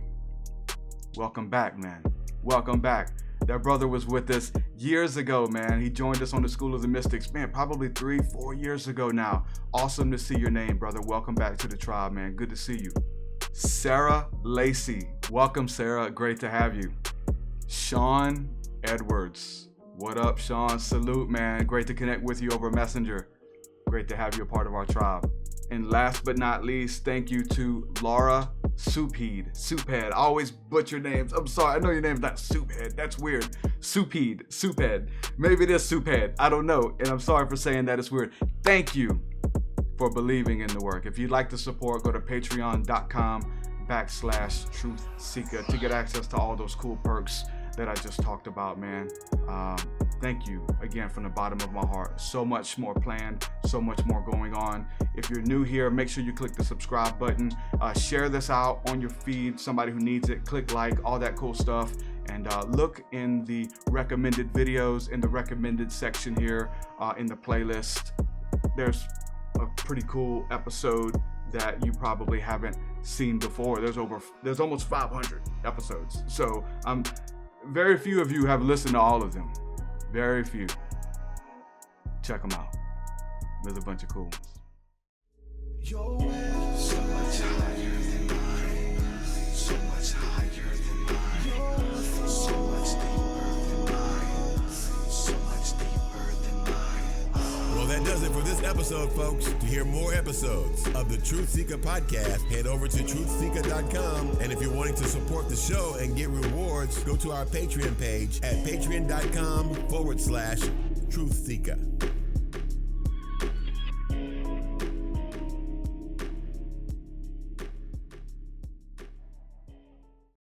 welcome back, man. Welcome back. That brother was with us years ago, man. He joined us on the School of the Mystics, man, probably 3-4 years ago now. Awesome to see your name, brother. Welcome back to the tribe, man. Good to see you. Sarah Lacey. Welcome, Sarah. Great to have you. Sean Edwards. What up, Sean? Salute, man. Great to connect with you over Messenger. Great to have you a part of our tribe. And last but not least, thank you to Laura Souphead. I always butcher names. I'm sorry. I know your name's not Souphead. That's weird. Souphead. Maybe it is Souphead. I don't know. And I'm sorry for saying that. It's weird. Thank you for believing in the work. If you'd like to support, go to patreon.com/TruthSeekah to get access to all those cool perks that I just talked about, man. Thank you again from the bottom of my heart. So much more planned, so much more going on. If you're new here, make sure you click the subscribe button. Share this out on your feed, somebody who needs it. Click like, all that cool stuff. And look in the recommended videos in the recommended section here in the playlist. There's a pretty cool episode that you probably haven't seen before. There's almost 500 episodes. So very few of you have listened to all of them. Very few. Check them out. There's a bunch of cool ones. Your way so much higher than mine, so much higher than mine, so much deeper than mine, so much deeper than mine. Well, that does it for this episode, folks. To hear more episodes of the TruthSeekah podcast, head over to TruthSeekah.com. And if you're wanting to support the show and get rewards, go to our Patreon page at patreon.com/TruthSeekah.